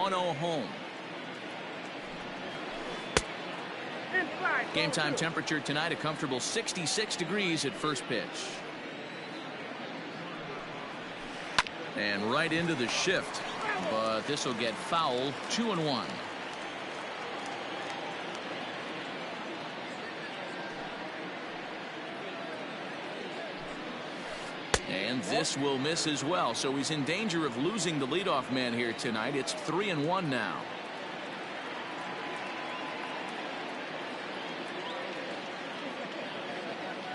1-0 home. Game time temperature tonight, a comfortable 66 degrees at first pitch. And right into the shift, but this will get foul. 2-1. And this will miss as well, so he's in danger of losing the leadoff man here tonight. It's 3-1 now.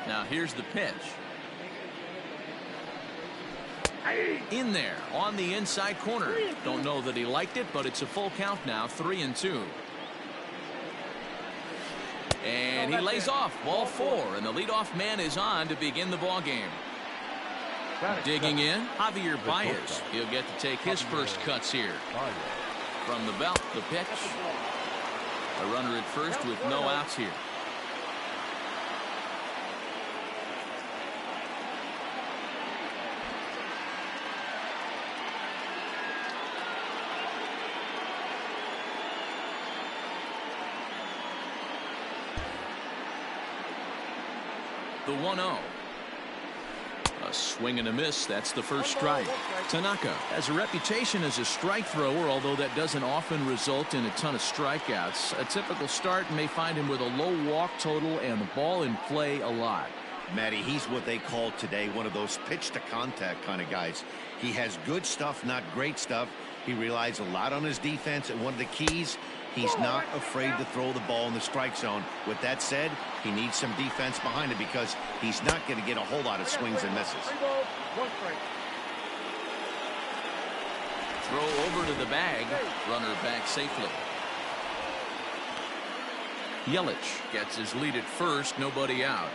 Now here's the pitch. In there on the inside corner. Don't know that he liked it, but it's a full count now. 3-2. And he lays off. Ball 4, and the leadoff man is on to begin the ball game. Digging in, Javier Baez. He'll get to take his first cuts here. From the belt, the pitch. A runner at first with no outs here. The 1-0. A swing and a miss. That's the first strike. Tanaka has a reputation as a strike thrower, although that doesn't often result in a ton of strikeouts. A typical start may find him with a low walk total and the ball in play a lot. Matty, he's what they call today one of those pitch to contact kind of guys. He has good stuff, not great stuff. He relies a lot on his defense, and one of the keys, he's not afraid to throw the ball in the strike zone. With that said, he needs some defense behind it because he's not going to get a whole lot of swings and misses. Throw over to the bag. Runner back safely. Yelich gets his lead at first. Nobody out.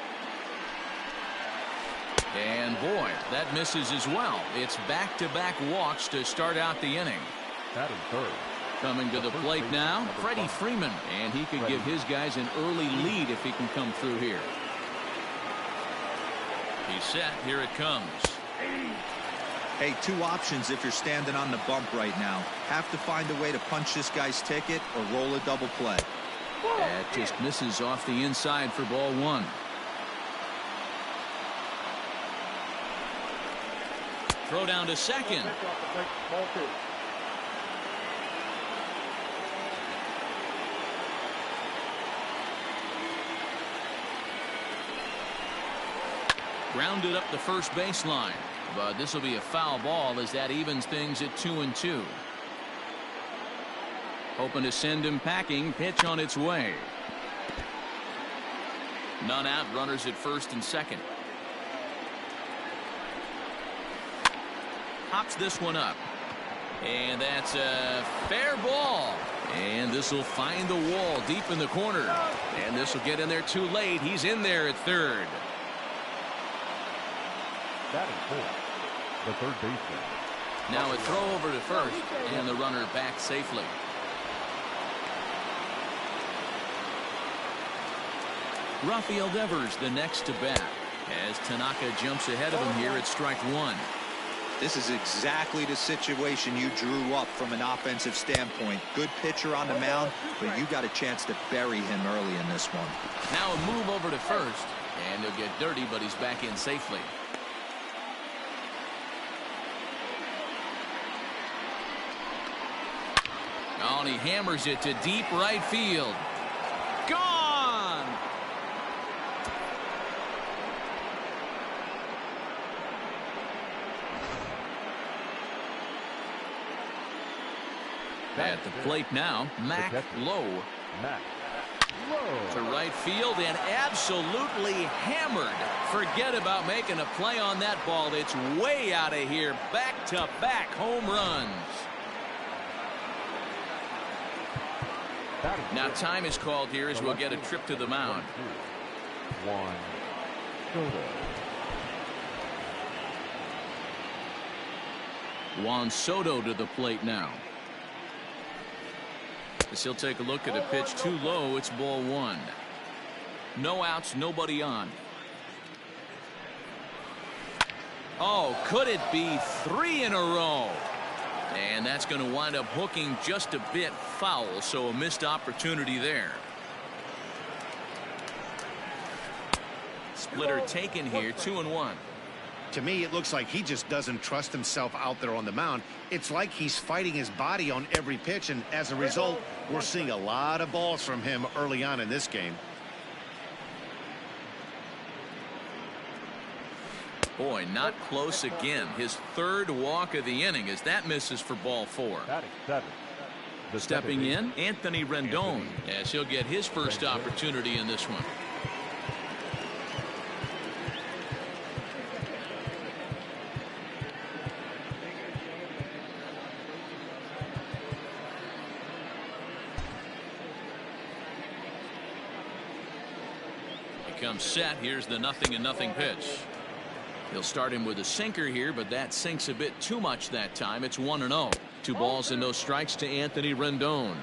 And boy, that misses as well. It's back-to-back walks to start out the inning. That is third. Coming to the plate now, Freddie Freeman, and he could give his guys an early lead if he can come through here. He's set. Here it comes. Hey, two options if you're standing on the bump right now. Have to find a way to punch this guy's ticket or roll a double play. That just misses off the inside for ball 1. Throw down to second. Grounded up the first baseline, but this will be a foul ball as that evens things at 2-2. Hoping to send him packing. Pitch on its way. None out. Runners at first and second. Hops this one up, and that's a fair ball, and this will find the wall deep in the corner, and this will get in there too late. He's in there at third. That is four. The third baseman. Now a throw over to first, and the runner back safely. Rafael Devers the next to bat as Tanaka jumps ahead of him here at strike 1. This is exactly the situation you drew up from an offensive standpoint. Good pitcher on the mound, but you got a chance to bury him early in this one. Now a move over to first, and he'll get dirty, but he's back in safely. Oh, and he hammers it to deep right field. Gone! At the plate now, Mac Lowe. To right field and absolutely hammered. Forget about making a play on that ball. It's way out of here. Back-to-back home runs. Now time is called here as we'll get a trip to the mound. Juan Soto to the plate now. As he'll take a look at a pitch too low. It's ball 1. No outs, nobody on. Oh, could it be 3 in a row? And that's going to wind up hooking just a bit foul, so a missed opportunity there. Splitter taken here, 2-1. To me, it looks like he just doesn't trust himself out there on the mound. It's like he's fighting his body on every pitch, and as a result, we're seeing a lot of balls from him early on in this game. Boy, not close again. His third walk of the inning as that misses for ball 4. Stepping in, Anthony Rendon, as he'll get his first opportunity in this one. He comes set. Here's the 0-0 pitch. He'll start him with a sinker here, but that sinks a bit too much that time. It's 1-0. 2 balls and no strikes to Anthony Rendon.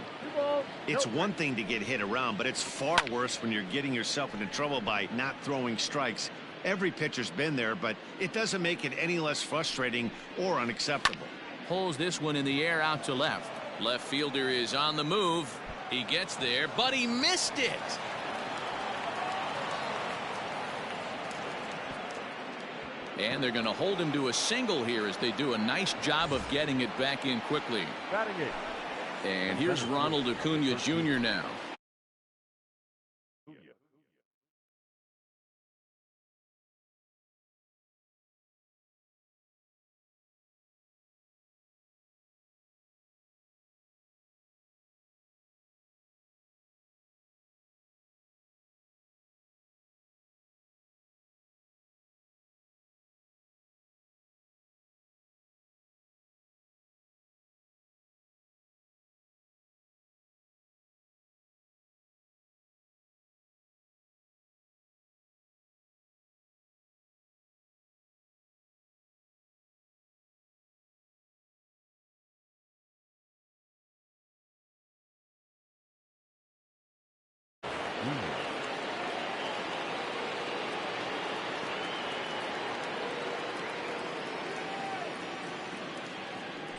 It's one thing to get hit around, but it's far worse when you're getting yourself into trouble by not throwing strikes. Every pitcher's been there, but it doesn't make it any less frustrating or unacceptable. Pulls this one in the air out to left. Left fielder is on the move. He gets there, but he missed it. And they're going to hold him to a single here as they do a nice job of getting it back in quickly. And here's Ronald Acuna Jr. now.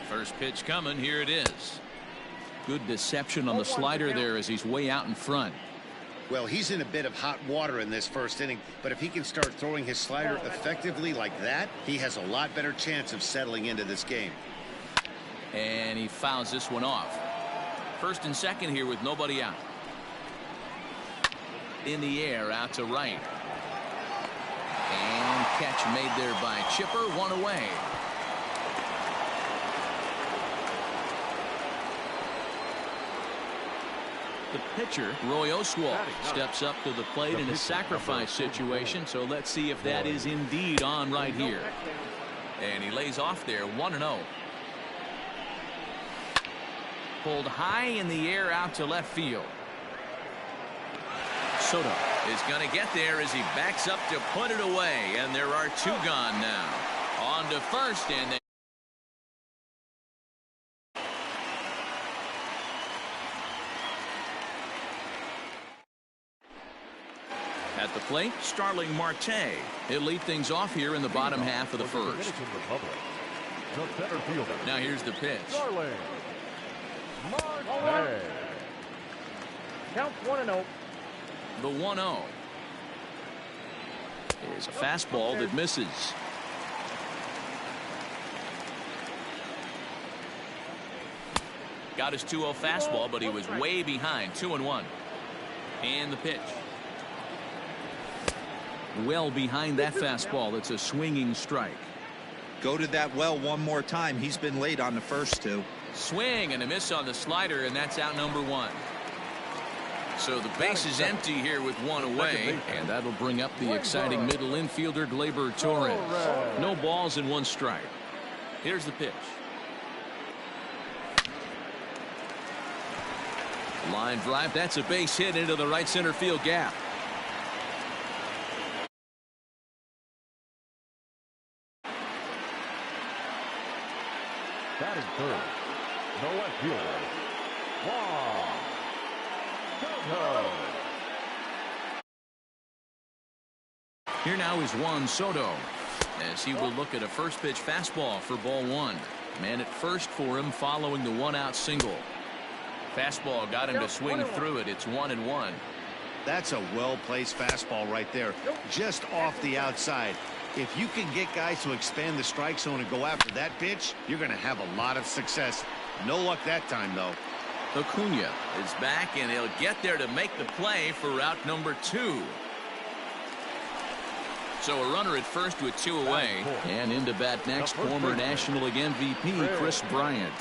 First pitch coming. Here it is. Good deception on the slider there as he's way out in front. Well, he's in a bit of hot water in this first inning, but if he can start throwing his slider effectively like that, he has a lot better chance of settling into this game. And he fouls this one off. First and second here with nobody out. In the air out to right. And catch made there by Chipper. One away. The pitcher, Roy Oswalt, steps up to the plate in a sacrifice situation, so let's see if that is indeed on right here. And he lays off there, 1-0. Pulled high in the air out to left field. Soto is going to get there as he backs up to put it away, and there are 2 gone now. On to first, and they at the plate, Starling Marte. He'll lead things off here in the bottom half of the first. Now here's the pitch. Count 1-0. The 1-0 is a fastball that misses. Got his 2-0 fastball, but he was way behind. 2-1. And the pitch. Well behind that fastball. It's a swinging strike. Go to that well one more time. He's been late on the first 2. Swing and a miss on the slider, and that's out number 1. So the base is empty here with 1 away, and that'll bring up the exciting middle infielder Gleyber Torres. No balls and 1 strike. Here's the pitch. Line drive. That's a base hit into the right center field gap. Batting third. No left fielder. Here now is Juan Soto as he will look at a first pitch fastball for ball 1. Man at first for him following the 1-out single. Fastball got him to swing through it. It's 1-1. That's a well-placed fastball right there, just off the outside. If you can get guys to expand the strike zone and go after that pitch, you're going to have a lot of success. No luck that time, though. Acuna is back, and he'll get there to make the play for out number 2. So a runner at first with 2 away. And into bat next, former National League MVP, Chris Bryant.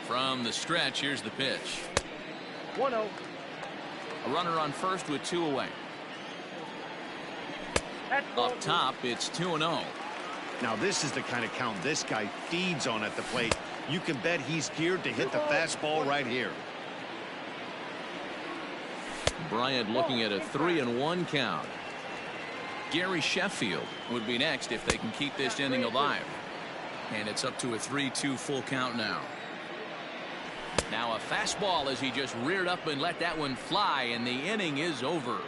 From the stretch, here's the pitch. 1-0. A runner on first with 2 away. Up top, it's 2-0. Now this is the kind of count this guy feeds on at the plate. You can bet he's geared to hit the fastball right here. Bryant looking at a 3-1 count. Gary Sheffield would be next if they can keep this inning alive. And it's up to a 3-2 full count now. Now a fastball as he just reared up and let that one fly, and the inning is over.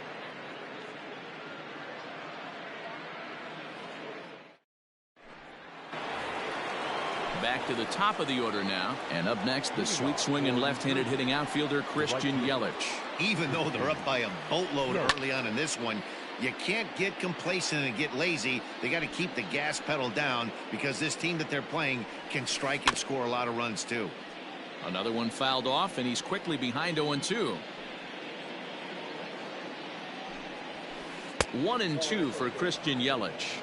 Back to the top of the order now, and up next the sweet swinging left-handed hitting outfielder Christian Yelich. Even though they're up by a boatload early on in this one, you can't get complacent and get lazy. They got to keep the gas pedal down, because this team that they're playing can strike and score a lot of runs too. Another one fouled off, and he's quickly behind 0-2. 1-2 for Christian Yelich.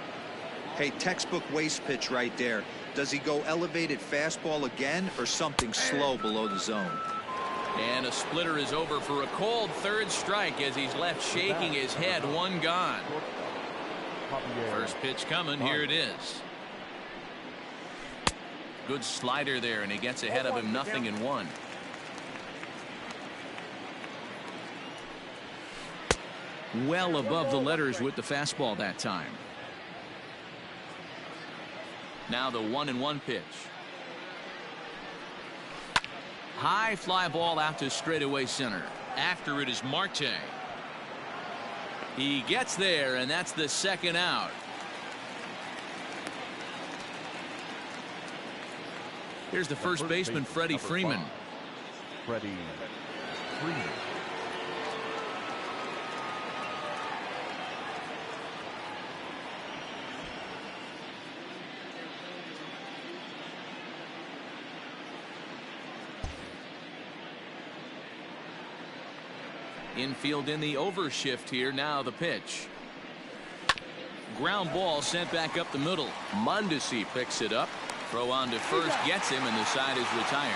Hey, textbook waste pitch right there. Does he go elevated fastball again, or something slow below the zone? And a splitter is over for a cold third strike as he's left shaking his head. 1 gone. First pitch coming. Here it is. Good slider there, and he gets ahead of him. 0-1. Well above the letters with the fastball that time. Now the 1-1 pitch. High fly ball out to straightaway center. After it is Marte. He gets there, and that's the 2nd out. Here's the first baseman, Freddie Freeman. Freddie Freeman. Infield in the overshift here. Now the pitch. Ground ball sent back up the middle. Mondesi picks it up. Throw on to first, gets him, and the side is retired.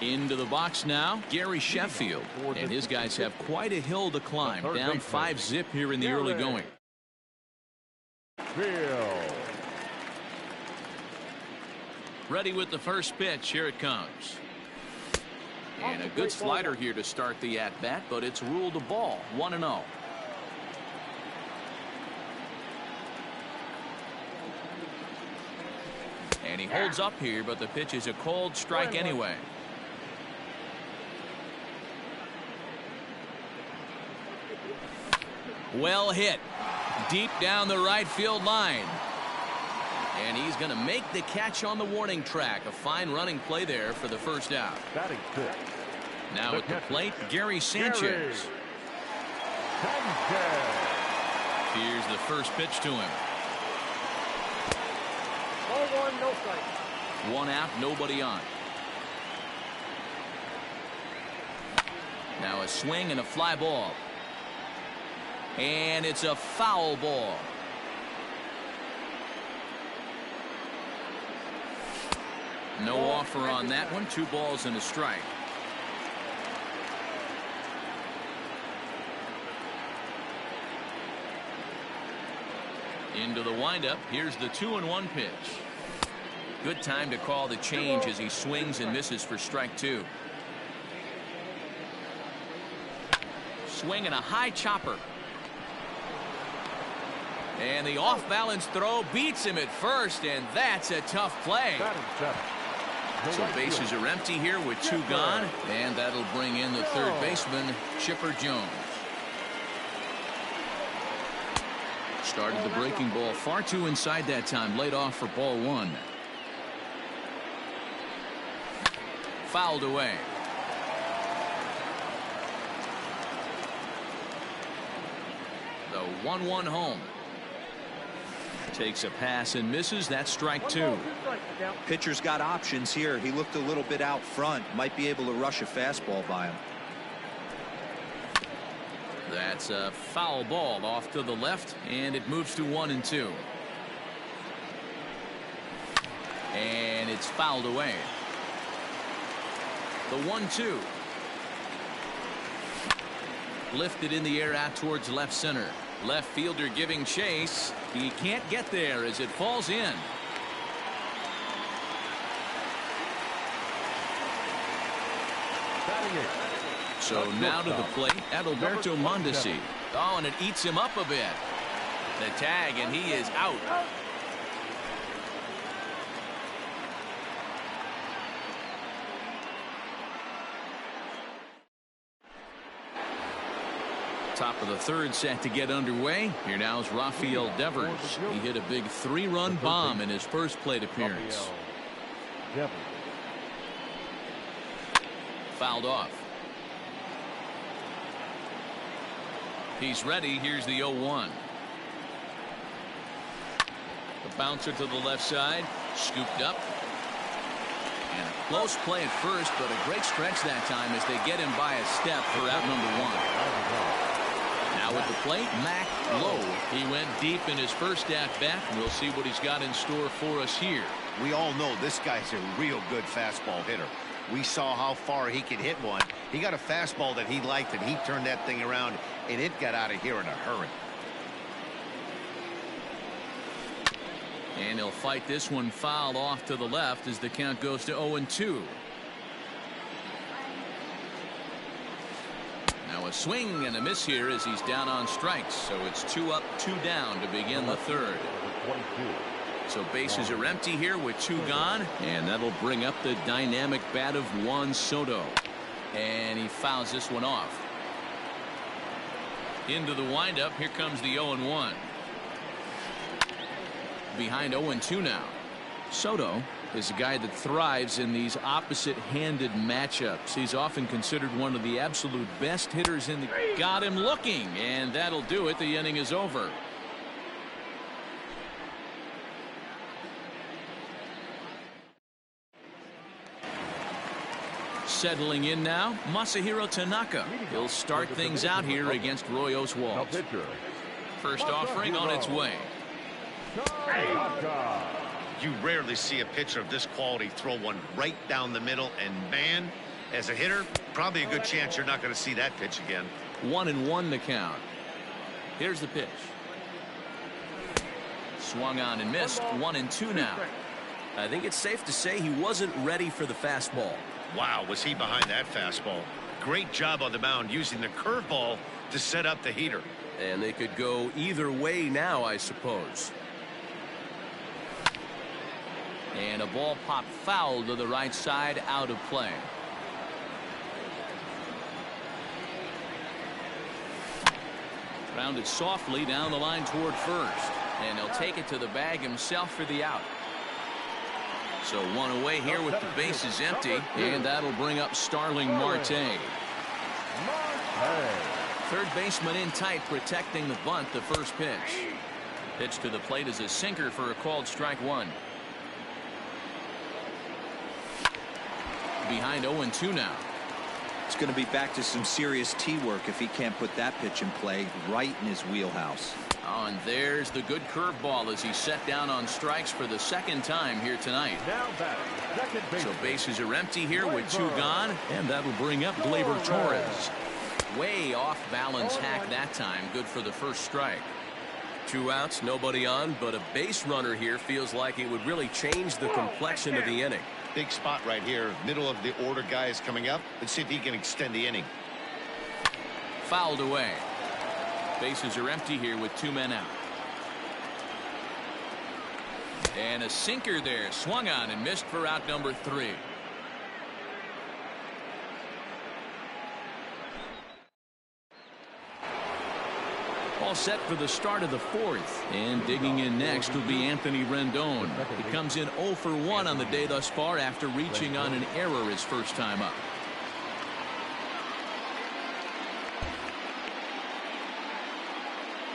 Into the box now, Gary Sheffield. And his guys have quite a hill to climb. Down 5-0 here in the early going. Ready with the first pitch. Here it comes. And a good slider here to start the at-bat, but it's ruled a ball. 1-0. And he holds up here, but the pitch is a cold strike anyway. Well hit. Deep down the right field line. And he's going to make the catch on the warning track. A fine running play there for the first out. Batting fifth. Now at the plate, Gary Sanchez. Here's the first pitch to him. 1-1, no strike. 1 out, nobody on. Now a swing and a fly ball. And it's a foul ball. No offer on that one. 2 balls and a strike. Into the windup. Here's the 2-1 pitch. Good time to call the change as he swings and misses for strike 2. swing and a high chopper. And the off-balance throw beats him at first, and that's a tough play. So bases are empty here with 2 gone, and that'll bring in the third baseman, Chipper Jones. Started the breaking ball far too inside that time, laid off for ball 1. Fouled away. The 1-1 home. Takes a pass and misses. That's strike 2. Pitcher's got options here. He looked a little bit out front. Might be able to rush a fastball by him. That's a foul ball off to the left, and it moves to 1-2. And it's fouled away. The 1-2. Lifted in the air out towards left center. Left fielder giving chase. He can't get there as it falls in. So now to the plate, Adalberto Mondesi. Oh, and it eats him up a bit. The tag, and he is out. Top of the third set to get underway. Here now is Rafael Devers. He hit a big 3-run bomb in his first plate appearance. Fouled off. He's ready. Here's the 0-1. The bouncer to the left side. Scooped up. And a close play at first, but a great stretch that time as they get him by a step for out number 1. Now at the plate, Mac Lowe. He went deep in his first at-bat. We'll see what he's got in store for us here. We all know this guy's a real good fastball hitter. We saw how far he could hit one. He got a fastball that he liked, and he turned that thing around, and it got out of here in a hurry. And he'll fight this one fouled off to the left as the count goes to 0-2. Now a swing and a miss here as he's down on strikes. So it's 2 up, 2 down to begin the third. So bases are empty here with 2 gone, and that'll bring up the dynamic bat of Juan Soto. And he fouls this one off. Into the windup, here comes the 0-1. Behind 0-2 now. Soto is a guy that thrives in these opposite-handed matchups. He's often considered one of the absolute best hitters in the... Got him looking, and that'll do it. The inning is over. Settling in now, Masahiro Tanaka. He'll start things out here against Roy Oswalt. First offering on its way. You rarely see a pitcher of this quality throw one right down the middle, and man, as a hitter, probably a good chance you're not going to see that pitch again. 1-1 to count. Here's the pitch. Swung on and missed. 1-2 now. I think it's safe to say he wasn't ready for the fastball. Wow, was he behind that fastball. Great job on the mound using the curveball to set up the heater. And they could go either way now, I suppose. And a ball popped foul to the right side, out of play. Grounded softly down the line toward first. And he'll take it to the bag himself for the out. So 1 away here with the bases empty. And that'll bring up Starling Marte. Third baseman in tight, protecting the bunt. The first pitch. Pitch to the plate is a sinker for a called strike 1. Behind 0-2 now. It's going to be back to some serious tee work if he can't put that pitch in play right in his wheelhouse. Oh, and there's the good curveball as he's set down on strikes for the second time here tonight. Now batting, second base. So bases are empty here with 2 gone, and that'll bring up Gleyber Torres. Way off balance hack that time. Good for the first strike. 2 outs, nobody on, but a base runner here feels like it would really change the complexion of the inning. Big spot right here. Middle of the order guy is coming up. Let's see if he can extend the inning. Fouled away. Bases are empty here with 2 men out. And a sinker there. Swung on and missed for out number 3. All set for the start of the 4th. And digging in next will be Anthony Rendon. He comes in 0 for 1 on the day thus far after reaching on an error his first time up.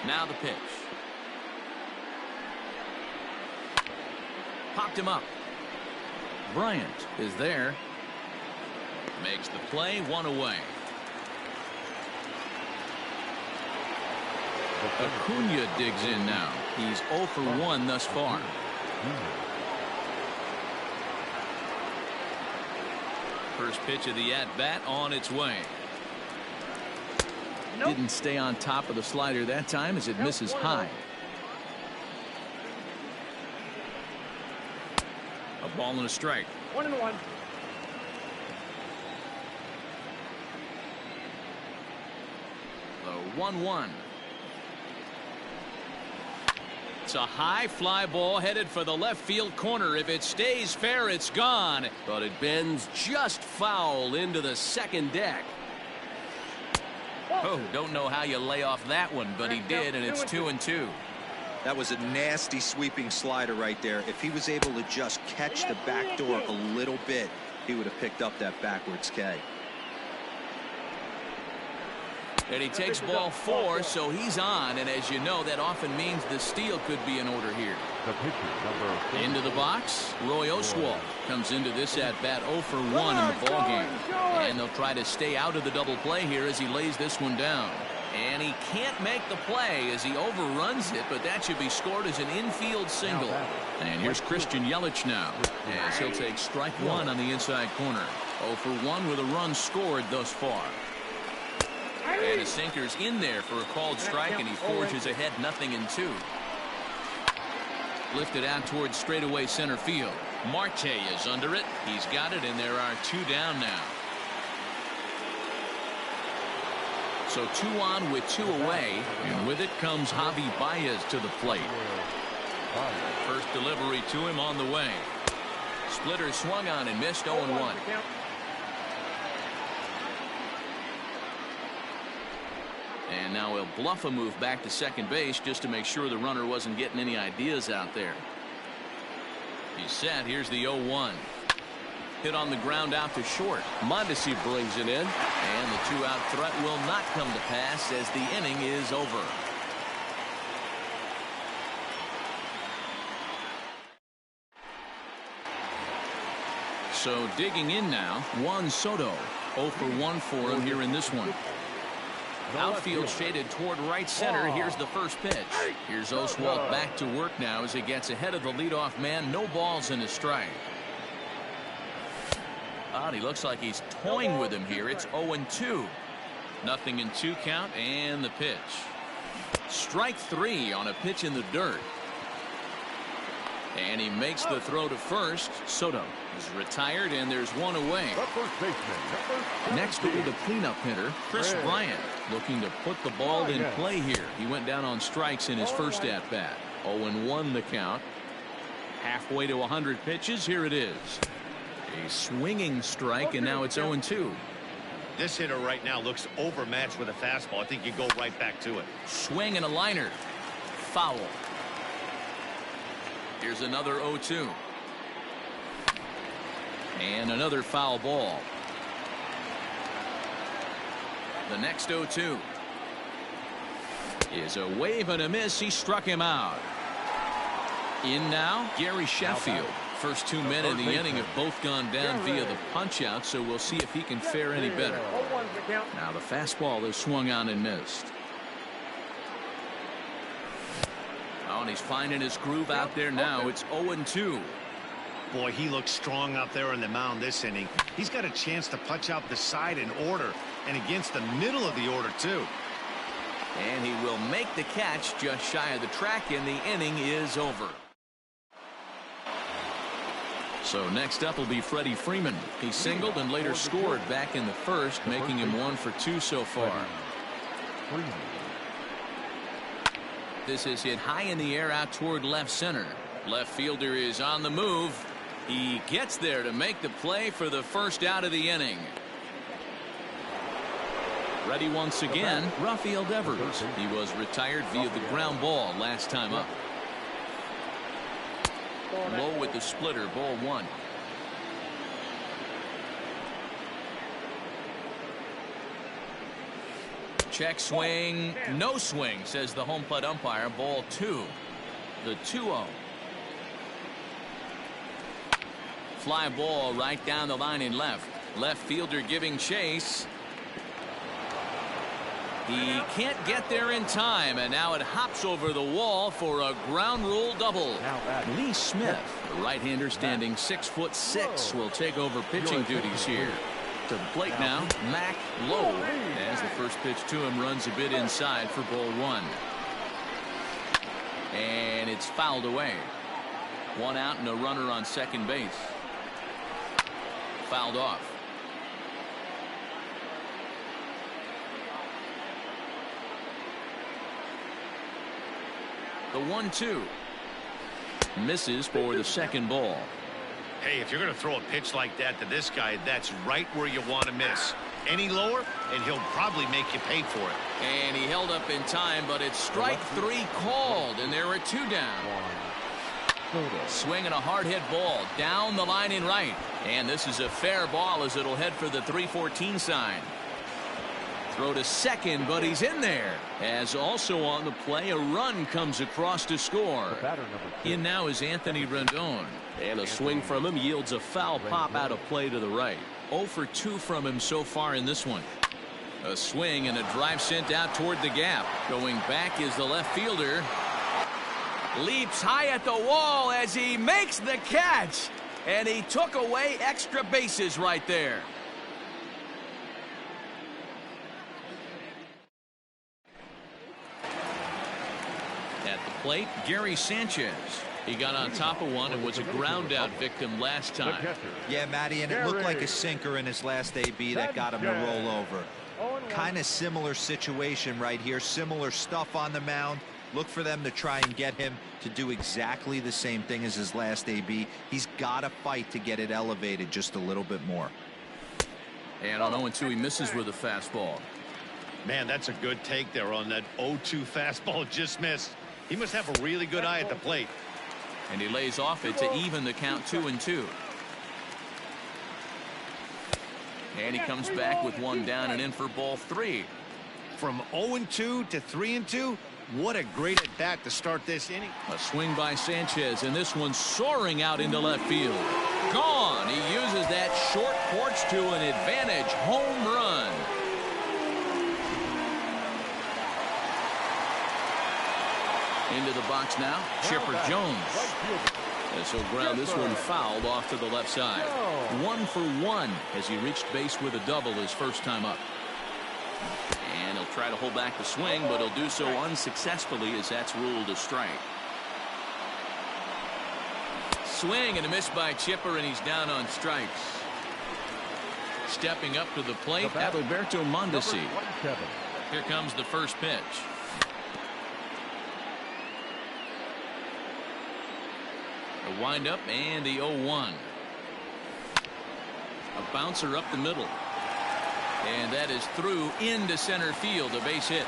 Now the pitch. Popped him up. Bryant is there. Makes the play, 1 away. Acuna digs in now. He's 0 for 1 thus far. First pitch of the at-bat on its way. Didn't stay on top of the slider that time as it misses high. A ball and a strike. 1-1. The 1-1. It's a high fly ball headed for the left field corner. If it stays fair, it's gone. But it bends just foul into the second deck. Oh, don't know how you lay off that one, but he did, and it's 2-2. That was a nasty sweeping slider right there. If he was able to just catch the back door a little bit, he would have picked up that backwards K. And he takes ball 4, so he's on. And as you know, that often means the steal could be in order here. The pitcher, number 4. Into the box, Roy Oswalt comes into this at-bat 0 for 1 in the ballgame. And they'll try to stay out of the double play here as he lays this one down. And he can't make the play as he overruns it, but that should be scored as an infield single. And here's Christian Yelich now, as he'll take strike 1 on the inside corner. 0 for 1 with a run scored thus far. And a sinker's in there for a called strike, and he forges ahead 0-2. Lifted out towards straightaway center field. Marte is under it. He's got it, and there are 2 down now. So 2 on with 2 away, and with it comes Javi Baez to the plate. First delivery to him on the way. Splitter swung on and missed 0-1. And now he'll bluff a move back to second base just to make sure the runner wasn't getting any ideas out there. He's set. Here's the 0-1. Hit on the ground out to short. Mondesi brings it in. And the 2-out threat will not come to pass as the inning is over. So digging in now, Juan Soto. 0 for 1 for him here in this one. Outfield shaded toward right center. Here's the first pitch. Here's Oswalt back to work now as he gets ahead of the leadoff man. No balls in his strike. Oh, he looks like he's toying with him here. It's 0-2. 0-2 count, and the pitch. Strike 3 on a pitch in the dirt. And he makes the throw to first. Soto is retired, and there's 1 away. Next will be the cleanup hitter, Chris Bryant, looking to put the ball in play here. He went down on strikes in his first at-bat. 0-1 the count. Halfway to 100 pitches. Here it is. A swinging strike, and now it's 0-2. This hitter right now looks overmatched with a fastball. I think you go right back to it. Swing and a liner. Foul. Here's another 0-2. And another foul ball. The next 0-2 is a wave and a miss. He struck him out. In now, Gary Sheffield. First 2 men in the inning have both gone down via the punch-out, so we'll see if he can fare any better. Now the fastball is swung on and missed. Oh, and he's finding his groove out there now. It's 0-2. Boy, he looks strong out there on the mound this inning. He's got a chance to punch out the side in order and against the middle of the order, too. And he will make the catch just shy of the track, and the inning is over. So next up will be Freddie Freeman. He singled and later scored back in the first, making him 1 for 2 so far. 3. This is hit high in the air out toward left center. Left fielder is on the move. He gets there to make the play for the first out of the inning. Ready once again, Rafael Devers. He was retired via the ground ball last time up. Low with the splitter, ball 1. Check swing, no swing, says the home plate umpire. Ball 2. The 2-0. Fly ball right down the line in left. Left fielder giving chase. He can't get there in time, and now it hops over the wall for a ground rule double. Lee Smith, the right-hander standing 6'6", will take over pitching duties here. To the plate now, Mac Lowe, as the first pitch to him runs a bit inside for ball 1. And it's fouled away. 1 out and a runner on second base. Fouled off. The 1-2 misses for the second ball. Hey, if you're going to throw a pitch like that to this guy, that's right where you want to miss. Any lower, and he'll probably make you pay for it. And he held up in time, but it's strike 3 called, and there are 2 down. Swinging a hard hit ball down the line in right. And this is a fair ball as it'll head for the 3-14 sign. Throw to second, but he's in there. As also on the play, a run comes across to score. In now is Anthony Rendon. And a swing from him yields a foul pop out of play to the right. 0 for 2 from him so far in this one. A swing and a drive sent out toward the gap. Going back is the left fielder. Leaps high at the wall as he makes the catch. And he took away extra bases right there. At the plate, Gary Sanchez. He got on top of one and was a ground out victim last time. Yeah, Matty, and it looked like a sinker in his last AB that got him to roll over. Kind of similar situation right here. Similar stuff on the mound. Look for them to try and get him to do exactly the same thing as his last AB. He's got to fight to get it elevated just a little bit more. And on 0-2, he misses with a fastball. Man, that's a good take there on that 0-2 fastball just missed. He must have a really good eye at the plate. And he lays off it to even the count 2-2. And he comes back with 1 down and in for ball 3. From 0-2 to 3-2, what a great at bat to start this inning. A swing by Sanchez, and this one soaring out into left field. Gone. He uses that short porch to an advantage home run. Into the box now, Chipper Jones. This will ground this one fouled off to the left side. 1 for 1 as he reached base with a double his first time up. And he'll try to hold back the swing, but he'll do so unsuccessfully as that's ruled a strike. Swing and a miss by Chipper, and he's down on strikes. Stepping up to the plate, Adalberto Mondesi. Here comes the first pitch. A windup and the 0-1. A bouncer up the middle. And that is through into center field, a base hit.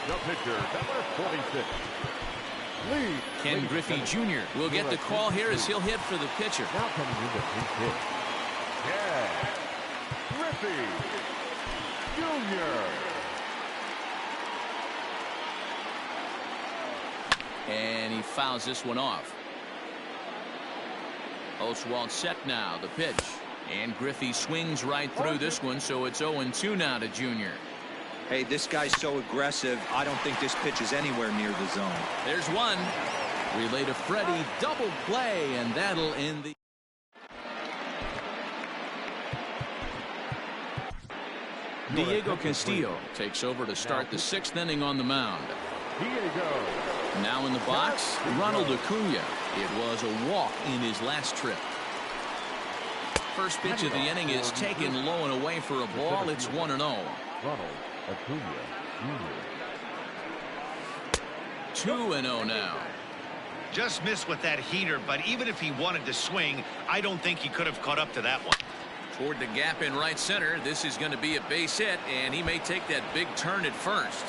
The pitcher, number 46. Lee. Ken Griffey Jr. will get the call here as he'll hit for the pitcher. Now coming in the pinch hit. Yeah. Griffey Jr. And he fouls this one off. Oswald set now, the pitch. And Griffey swings right through this one, so it's 0-2 now to Jr. Hey, this guy's so aggressive. I don't think this pitch is anywhere near the zone. There's one. Relay to Freddie, double play, and that'll end the... Diego Castillo takes over to start the 6th inning on the mound. Diego. Now in the box, Ronald Acuna. It was a walk in his last trip. First pitch of the inning is taken low and away for a ball. It's 1-0. Ronald Acuna Jr. 2-0 now. Just missed with that heater, but even if he wanted to swing, I don't think he could have caught up to that one. Toward the gap in right center. This is going to be a base hit, and he may take that big turn at first.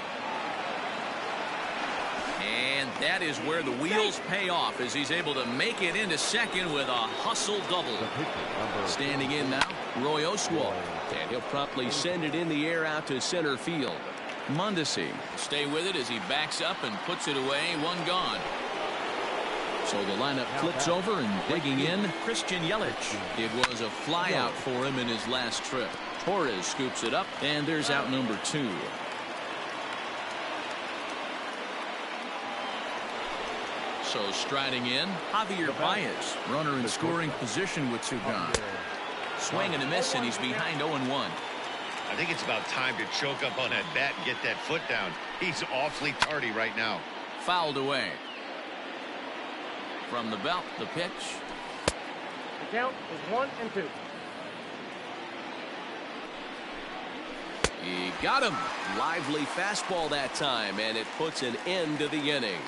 And that is where the wheels pay off as he's able to make it into second with a hustle double. Standing in now, Roy Oswalt. And he'll promptly send it in the air out to center field. Mondesi stay with it as he backs up and puts it away. One gone. So the lineup flips over and digging in, Christian Yelich. It was a fly out for him in his last trip. Torres scoops it up, and there's out number 2. So striding in, Javier Baez, runner in scoring position with 2 gone. Swing and a miss, and he's behind 0-1. I think it's about time to choke up on that bat and get that foot down. He's awfully tardy right now. Fouled away. From the belt, the pitch. The count is 1-2. He got him. Lively fastball that time, and it puts an end to the inning.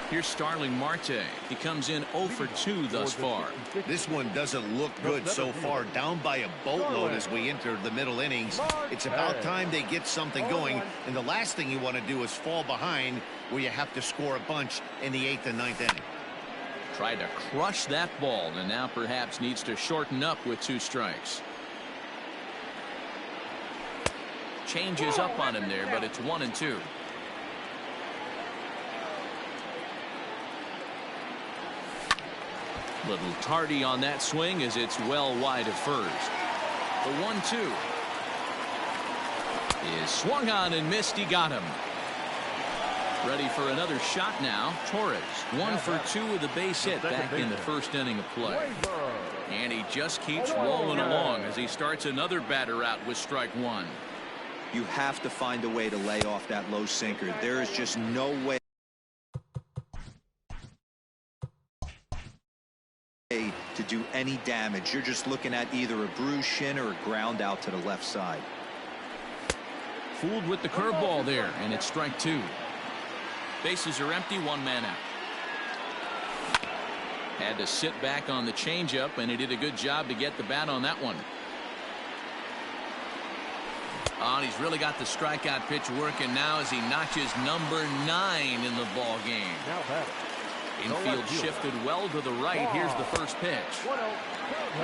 Here's Starling Marte. He comes in 0 for 2 thus far. This one doesn't look good so far. Down by a boatload as we enter the middle innings. It's about time they get something going. And the last thing you want to do is fall behind where you have to score a bunch in the 8th and 9th inning. Tried to crush that ball and now perhaps needs to shorten up with 2 strikes. Changes up on him there, but it's 1-2. Little tardy on that swing as it's well wide of first. The 1-2 is swung on and missed. He got him. Ready for another shot now. Torres 1 for 2 with a base hit back in the first inning of play. And he just keeps rolling along as he starts another batter out with strike 1. You have to find a way to lay off that low sinker. There is just no way to do any damage. You're just looking at either a bruised shin or a ground out to the left side. Fooled with the curveball there, and it's strike 2. Bases are empty, 1 man out. Had to sit back on the changeup, and he did a good job to get the bat on that one. Oh, and he's really got the strikeout pitch working now as he notches number 9 in the ball game. Infield shifted well to the right. Here's the first pitch.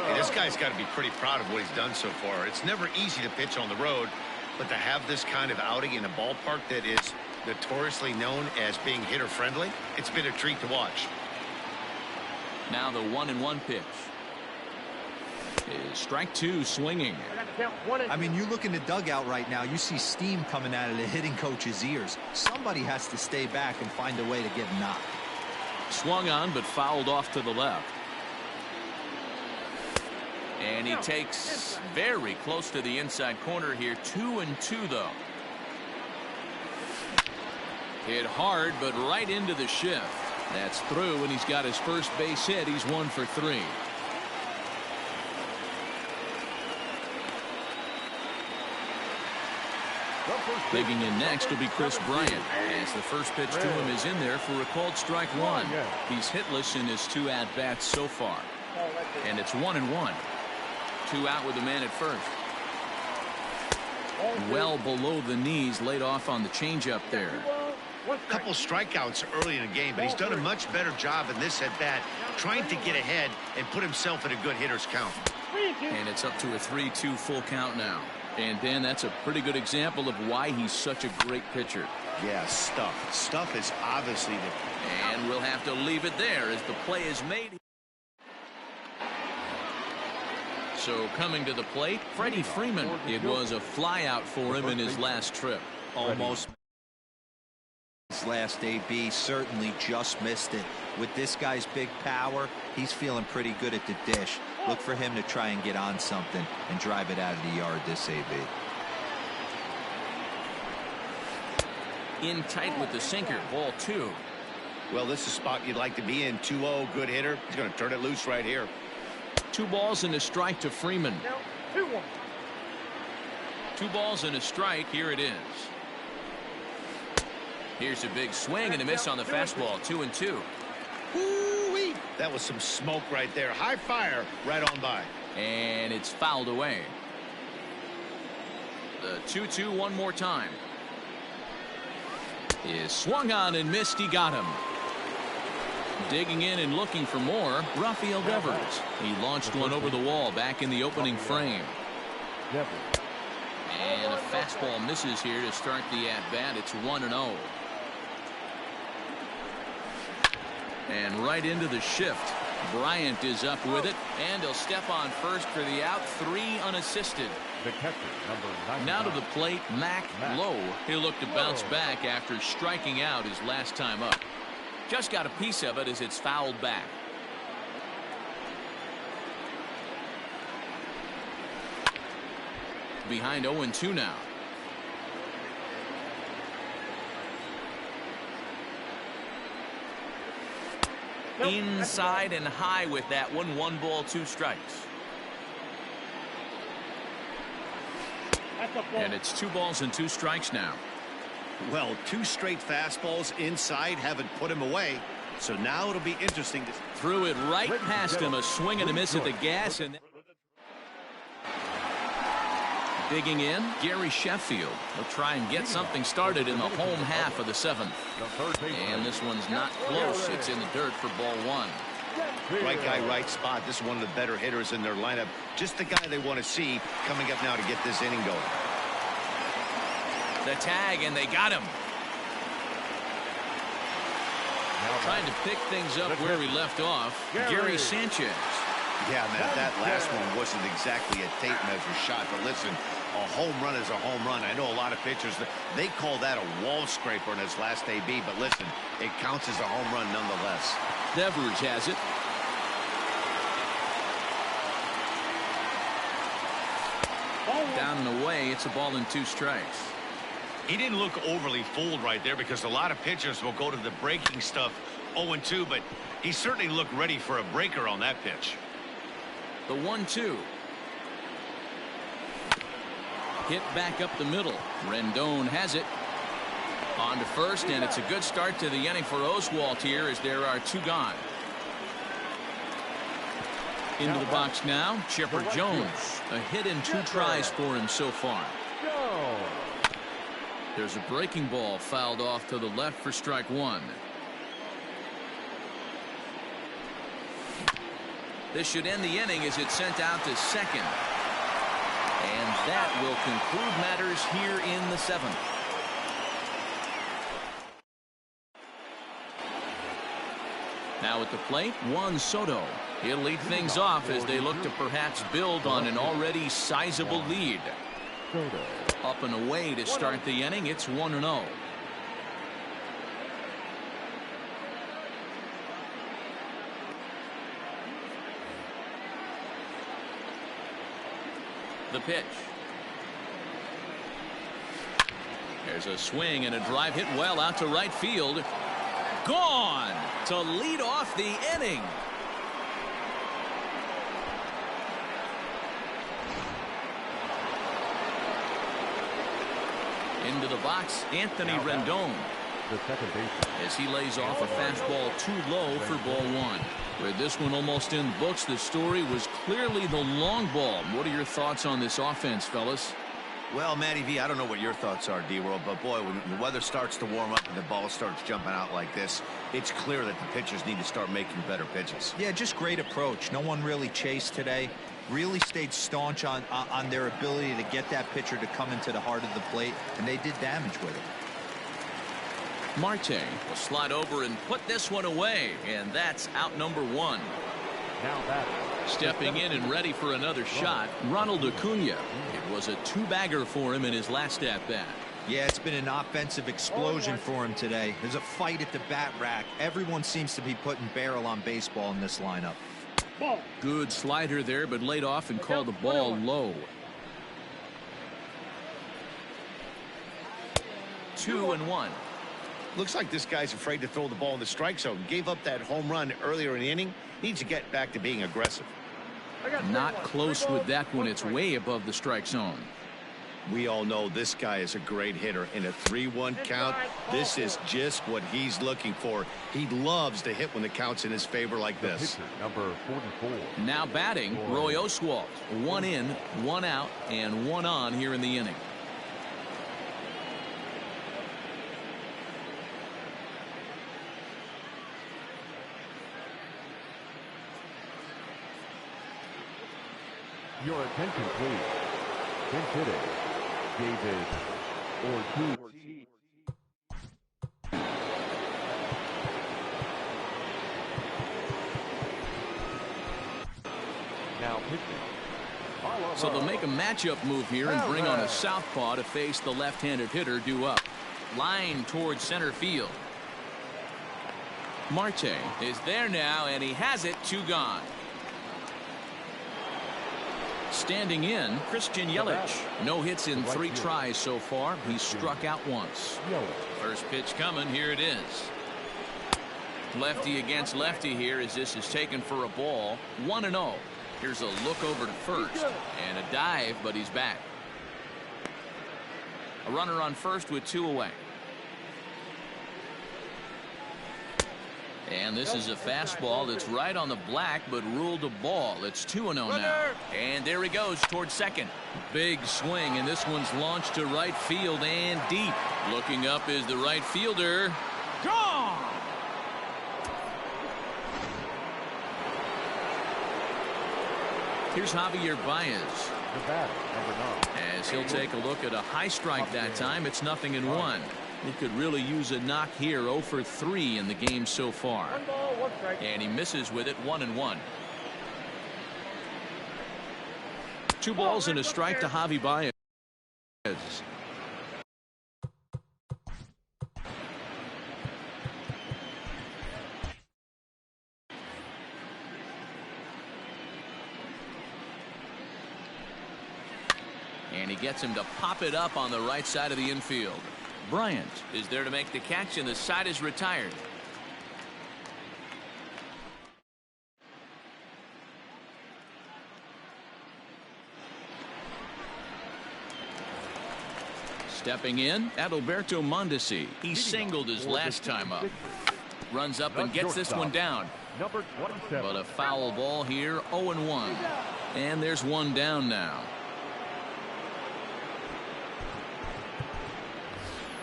Hey, this guy's got to be pretty proud of what he's done so far. It's never easy to pitch on the road, but to have this kind of outing in a ballpark that is notoriously known as being hitter friendly, it's been a treat to watch. Now the 1-1 pitch is strike 2 swinging. I mean, you look in the dugout right now, you see steam coming out of the hitting coach's ears. Somebody has to stay back and find a way to get knocked. Swung on but fouled off to the left. And he takes very close to the inside corner here. 2-2 though. Hit hard but right into the shift. That's through, and he's got his first base hit. He's 1 for 3. Digging in next will be Chris Bryant, as the first pitch to him is in there for a called strike 1. He's hitless in his 2 at-bats so far. And it's 1-1. 2 out with a man at first. Well below the knees, laid off on the changeup there. A couple strikeouts early in the game, but he's done a much better job in this at-bat trying to get ahead and put himself in a good hitter's count. And it's up to a 3-2 full count now. And Dan, that's a pretty good example of why he's such a great pitcher. Yeah, stuff. Stuff is obviously the... And we'll have to leave it there as the play is made. So coming to the plate, Freddie Freeman. It was a flyout for him in his last trip. Almost. His last AB certainly just missed it. With this guy's big power, he's feeling pretty good at the dish. Look for him to try and get on something and drive it out of the yard this AB. In tight with the sinker, ball 2. Well, this is a spot you'd like to be in. 2-0, good hitter. He's going to turn it loose right here. 2 balls and a strike to Freeman. Now, 2-1. 2 balls and a strike. Here it is. Here's a big swing and a miss on the fastball. 2-2. Woo-wee. That was some smoke right there. High fire right on by. And it's fouled away. The 2-2 one more time. Is swung on and missed. He got him. Digging in and looking for more, Rafael Devers. He launched one over the wall back in the opening frame. And a fastball misses here to start the at-bat. It's 1-0. And right into the shift. Bryant is up with it, and he'll step on first for the out. 3 unassisted. The catcher, number 99. Now to the plate, Mac Lowe. He'll look to bounce back after striking out his last time up. Just got a piece of it as it's fouled back. Behind 0-2 now. Nope. Inside and high with that one. 1 ball, 2 strikes. That's a ball. And it's 2 balls and 2 strikes now. Well, 2 straight fastballs inside haven't put him away. So now it'll be interesting to... Threw it right past him. A swing and a miss at the gas. And digging in, Gary Sheffield. He'll try and get something started in the home half of the 7th. And this one's not close. It's in the dirt for ball 1. Right guy, right spot. This is one of the better hitters in their lineup. Just the guy they want to see coming up now to get this inning going. The tag, and they got him. Trying to pick things up where we left off, Gary Sanchez. Yeah, Matt, that last one wasn't exactly a tape measure shot, but listen, a home run is a home run. I know a lot of pitchers, they call that a wall scraper in his last AB, but listen, it counts as a home run nonetheless. Devers has it. Down and away, it's a ball and 2 strikes. He didn't look overly fooled right there because a lot of pitchers will go to the breaking stuff 0-2, but he certainly looked ready for a breaker on that pitch. The 1-2. Hit back up the middle. Rendon has it. On to first, and it's a good start to the inning for Oswalt here as there are 2 gone. Into the box now, Chipper Jones. A hit in 2 tries for him so far. There's a breaking ball fouled off to the left for strike 1. This should end the inning as it's sent out to second. And that will conclude matters here in the 7th. Now at the plate, Juan Soto. He'll lead things off as they look to perhaps build on an already sizable lead. Up and away to start the inning. It's 1-0. The pitch. There's a swing and a drive hit well out to right field. Gone to lead off the inning. Into the box, Anthony Rendon. The second baseman. As he lays off a fastball too low for ball 1. With this one almost in the books, the story was clearly the long ball. What are your thoughts on this offense, fellas? Well, Matty V, I don't know what your thoughts are, D-World, but boy, when the weather starts to warm up and the ball starts jumping out like this, it's clear that the pitchers need to start making better pitches. Yeah, just great approach. No one really chased today. Really stayed staunch on their ability to get that pitcher to come into the heart of the plate, and they did damage with it. Marte will slide over and put this one away, and that's out number 1. Now that. Stepping in and ready for another shot, Ronald Acuna. It was a 2-bagger for him in his last at-bat. Yeah, it's been an offensive explosion for him today. There's a fight at the bat rack. Everyone seems to be putting barrel on baseball in this lineup. Good slider there, but laid off and called the ball low. 2-1. Looks like this guy's afraid to throw the ball in the strike zone. Gave up that home run earlier in the inning. Needs to get back to being aggressive. Not close with that one. It's way above the strike zone. We all know this guy is a great hitter. In a 3-1 count, this is just what he's looking for. He loves to hit when the count's in his favor like this. Pitcher, number 44. Now batting, Roy Oswalt. 1 in, 1 out, and 1 on here in the inning. Your attention, please. Pinch hitting, David Ortiz. Now pitching. So they'll make a matchup move here and bring on a southpaw to face the left-handed hitter due up. Line towards center field. Marte is there now, and he has it. 2 gone. Standing in, Christian Yelich. No hits in 3 tries so far. He's struck out once. First pitch coming. Here it is. Lefty against lefty here as this is taken for a ball. 1-0. Here's a look over to first. And a dive, but he's back. A runner on first with 2 away. And this is a fastball that's right on the black, but ruled a ball. It's 2-0 now. And there he goes towards second. Big swing, and this one's launched to right field and deep. Looking up is the right fielder. Gone! Here's Javier Baez. The batter, number 9. As he'll take a look at a high strike that time. It's 0-1. He could really use a knock here. 0 for 3 in the game so far. 1 ball, 1 strike. And he misses with it. 1-1. 2 balls and a strike to Javi Baez. And he gets him to pop it up on the right side of the infield. Bryant is there to make the catch, and the side is retired. Stepping in, Adalberto Mondesi. He singled his last time up. Runs up and gets this one down. Number 27. But a foul ball here. 0-1. And there's 1 down now.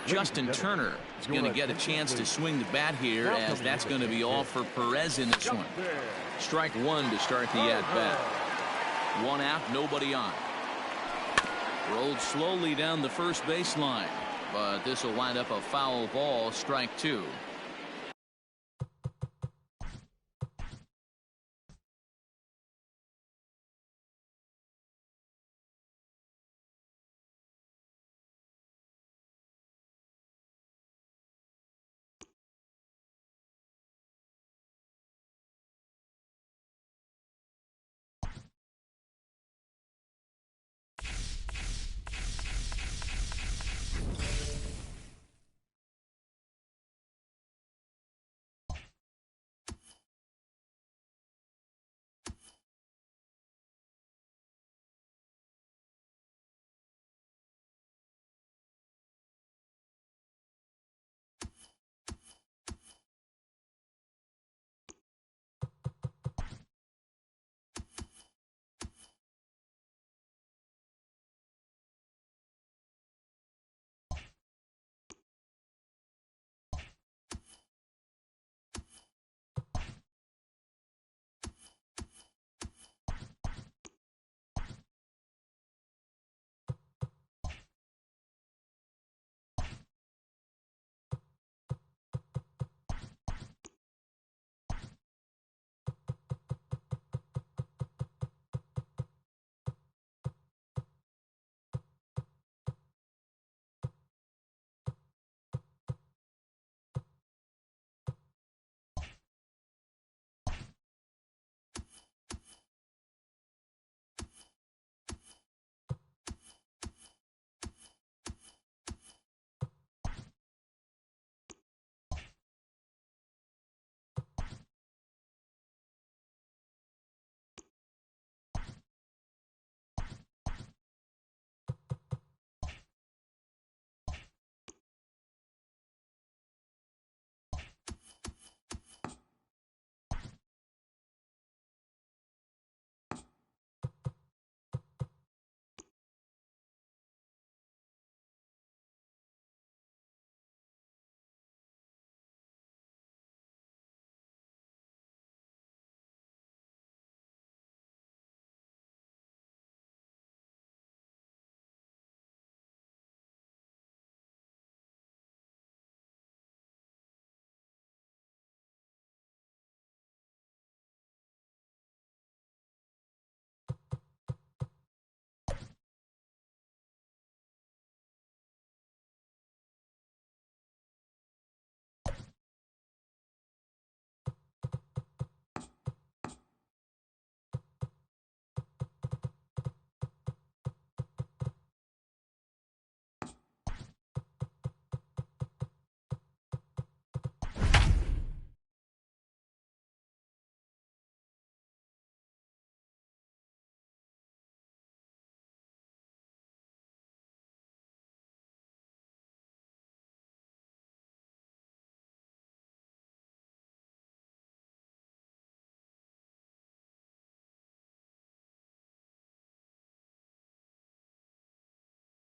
Justin Turner is going to get a chance to swing the bat here, as that's going to be all for Perez in this one. Strike 1 to start the at-bat. 1 out, nobody on. Rolled slowly down the first baseline, but this will wind up a foul ball. Strike 2.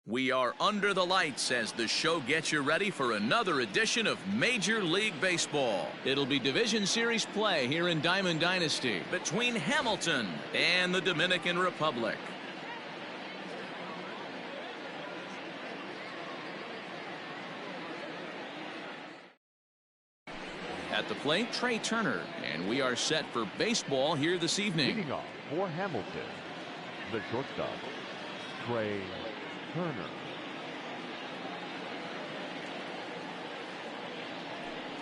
We are under the lights as the show gets you ready for another edition of Major League Baseball. It'll be Division Series play here in Diamond Dynasty between Hamilton and the Dominican Republic. At the plate, Trey Turner, and we are set for baseball here this evening. Leading off for Hamilton, the shortstop, Trey Turner.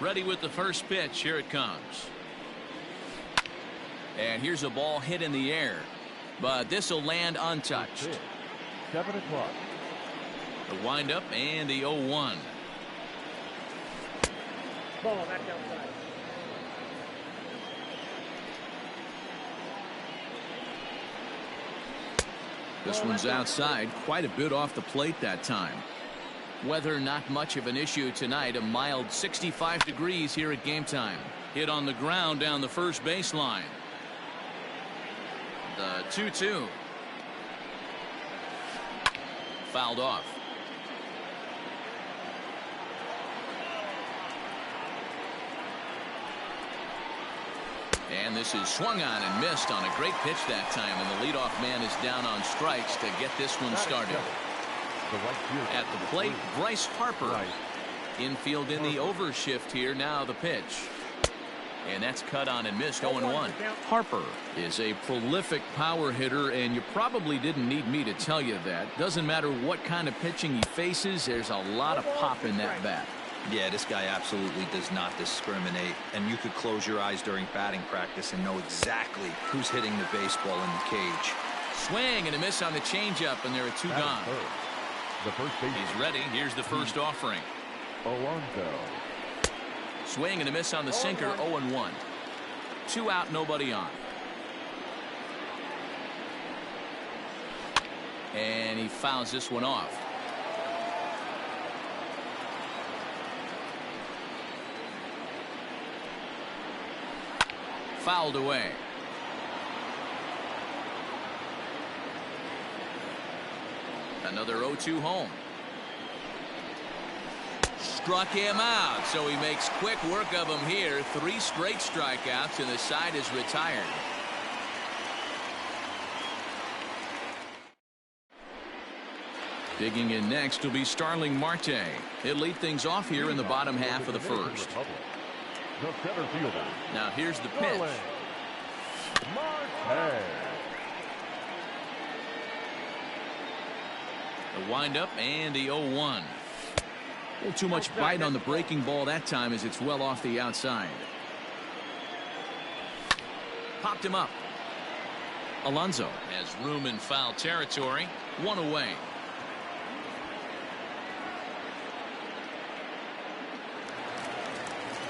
Ready with the first pitch. Here it comes. And here's a ball hit in the air, but this will land untouched. 7 o'clock. The windup and the 0-1. Ball back outside. This one's outside, quite a bit off the plate that time. Weather not much of an issue tonight. A mild 65 degrees here at game time. Hit on the ground down the first baseline. The 2-2. Fouled off. And this is swung on and missed on a great pitch that time. And the leadoff man is down on strikes to get this one started. At the plate, Bryce Harper. Infield in the overshift here. Now the pitch. And that's cut on and missed. 0-1. Harper is a prolific power hitter, and you probably didn't need me to tell you that. Doesn't matter what kind of pitching he faces, there's a lot of pop in that bat. Yeah, this guy absolutely does not discriminate, and you could close your eyes during batting practice and know exactly who's hitting the baseball in the cage. Swing and a miss on the changeup, and there are two gone. The first baseman. He's ready. Here's the first offering. Alonso. Swing and a miss on the sinker. 0-1. 2 out, nobody on. And he fouls this one off. Fouled away. Another 0-2 home. Struck him out, so he makes quick work of him here. 3 straight strikeouts, and the side is retired. Digging in next will be Starling Marte. He'll lead things off here in the bottom half of the first. The center fielder. Now here's the pitch. Marte. The windup and the 0-1. A little too much bite on the breaking ball that time as it's well off the outside. Popped him up. Alonso has room in foul territory. 1 away.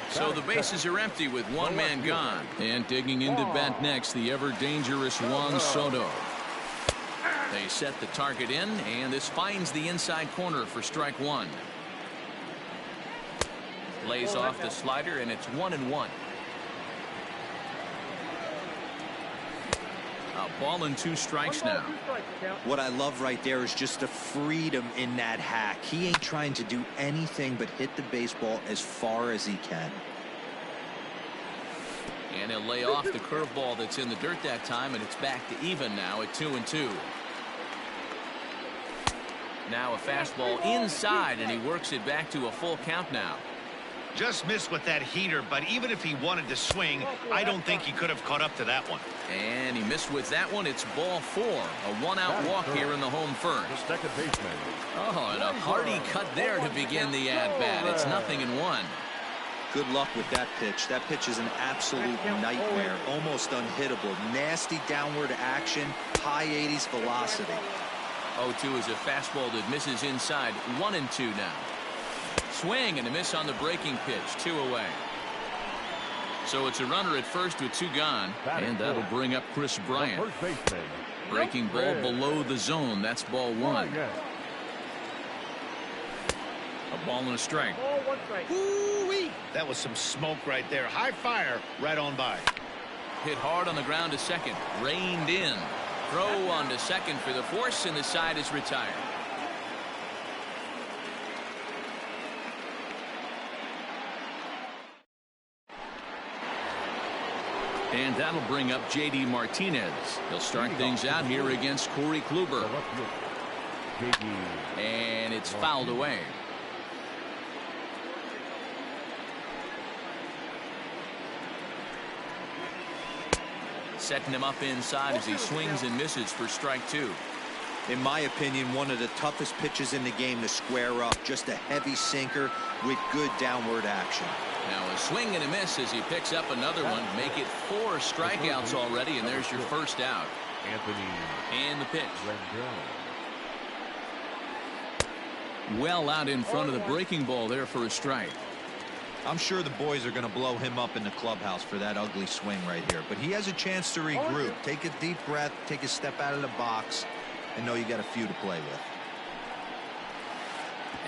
So the bases are empty with 1 man gone. And digging into bat next, the ever-dangerous Juan Soto. They set the target in, and this finds the inside corner for strike 1. Lays off the slider, and it's 1-1. A ball and 2 strikes now. What I love right there is just the freedom in that hack. He ain't trying to do anything but hit the baseball as far as he can. And he'll lay off the curveball that's in the dirt that time, and it's back to even now at 2-2. Now a fastball inside, and he works it back to a full count now. Just missed with that heater, but even if he wanted to swing, I don't think he could have caught up to that one. And he missed with that one. It's ball 4. A 1-out walk here in the home first. The second baseman. Oh, and a hearty cut there to begin the at-bat. It's 0-1. Good luck with that pitch. That pitch is an absolute nightmare. Almost unhittable. Nasty downward action. High 80s velocity. 0-2 is a fastball that misses inside. 1-2 now. Swing and a miss on the breaking pitch. 2 away. So it's a runner at first with 2 gone, and that'll bring up Chris Bryant. First baseman. Breaking ball below the zone. That's ball 1. A ball and a strike. Ooh-wee. That was some smoke right there. High fire right on by. Hit hard on the ground to second. Reined in. Throw on to second for the force, and the side is retired. And that'll bring up J.D. Martinez. He'll start things out here against Corey Kluber. And it's fouled away. Setting him up inside as he swings and misses for strike two. In my opinion, one of the toughest pitches in the game to square up. Just a heavy sinker with good downward action. Now a swing and a miss as he picks up another one. Make it 4 strikeouts already, and there's your first out. And the pitch. Well out in front of the breaking ball there for a strike. I'm sure the boys are going to blow him up in the clubhouse for that ugly swing right here. But he has a chance to regroup. Take a deep breath, take a step out of the box, and know you got a few to play with.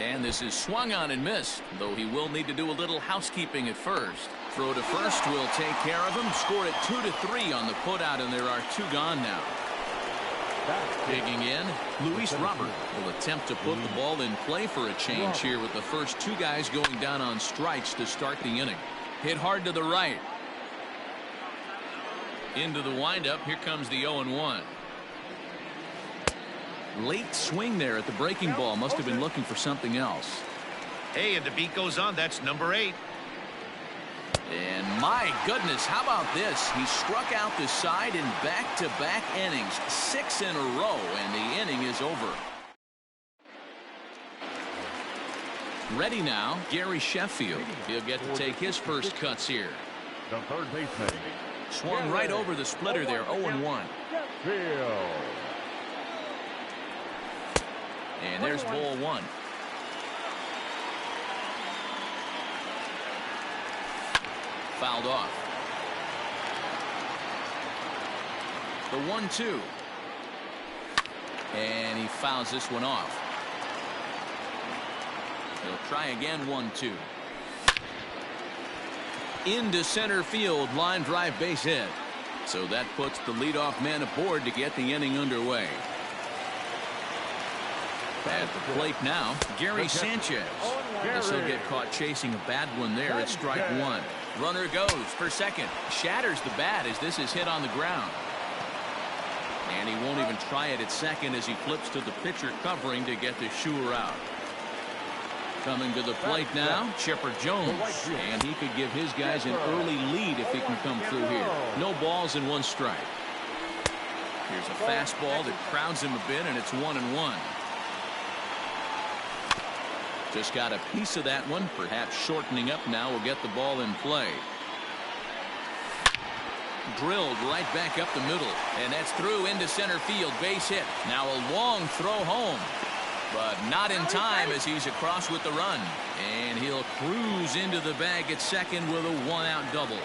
And this is swung on and missed, though he will need to do a little housekeeping at first. Throw to first will take care of him. Scored it 2-3 on the putout, and there are 2 gone now. Digging in, Luis Robert will attempt to put the ball in play for a change here with the first 2 guys going down on strikes to start the inning. Hit hard to the right. Into the windup. Here comes the 0-1. Late swing there at the breaking ball. Must have been looking for something else. Hey, and the beat goes on. That's number 8. And my goodness, how about this? He struck out the side in back-to-back innings, 6 in a row, and the inning is over. Ready now, Gary Sheffield. He'll get to take his first cuts here. The third baseman. Swung right over the splitter there, 0-1. And there's ball 1. Fouled off. The 1-2. And he fouls this one off. He'll try again. 1-2. Into center field. Line drive, base hit. So that puts the leadoff man aboard to get the inning underway. At the plate now, Gary Sanchez. Guess he'll get caught chasing a bad one there at strike 1. Runner goes for second. Shatters the bat as this is hit on the ground. And he won't even try it at second as he flips to the pitcher covering to get the shooter out. Coming to the plate now, Chipper Jones. And he could give his guys an early lead if he can come through here. No balls and 1 strike. Here's a fastball that crowds him a bit, and it's 1-1. Just got a piece of that one. Perhaps shortening up now will get the ball in play. Drilled right back up the middle. And that's through into center field. Base hit. Now a long throw home. But not in time as he's across with the run. And he'll cruise into the bag at second with a 1-out double.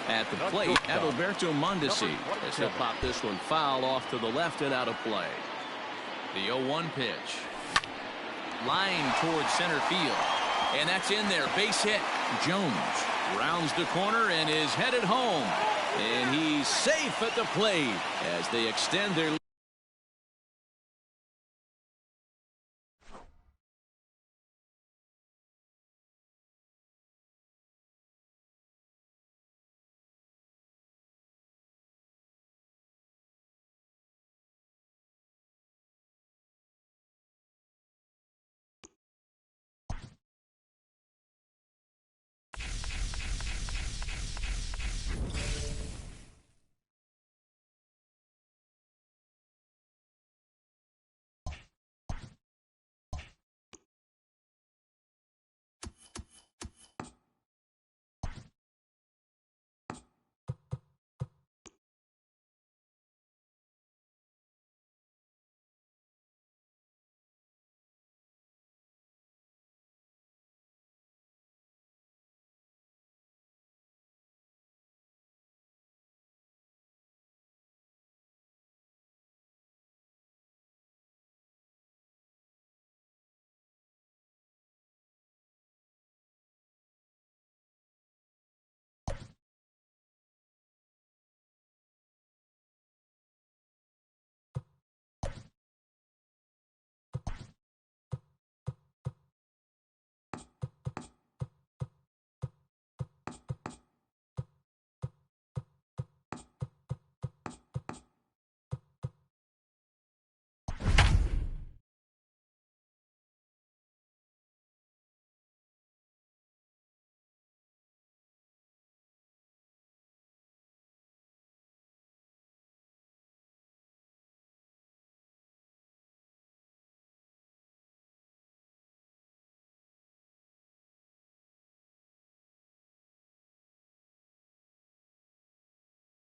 At the plate, Adalberto Mondesi as he'll pop this one foul off to the left and out of play. The 0-1 pitch. Line towards center field. And that's in there. Base hit. Jones rounds the corner and is headed home. And he's safe at the plate as they extend their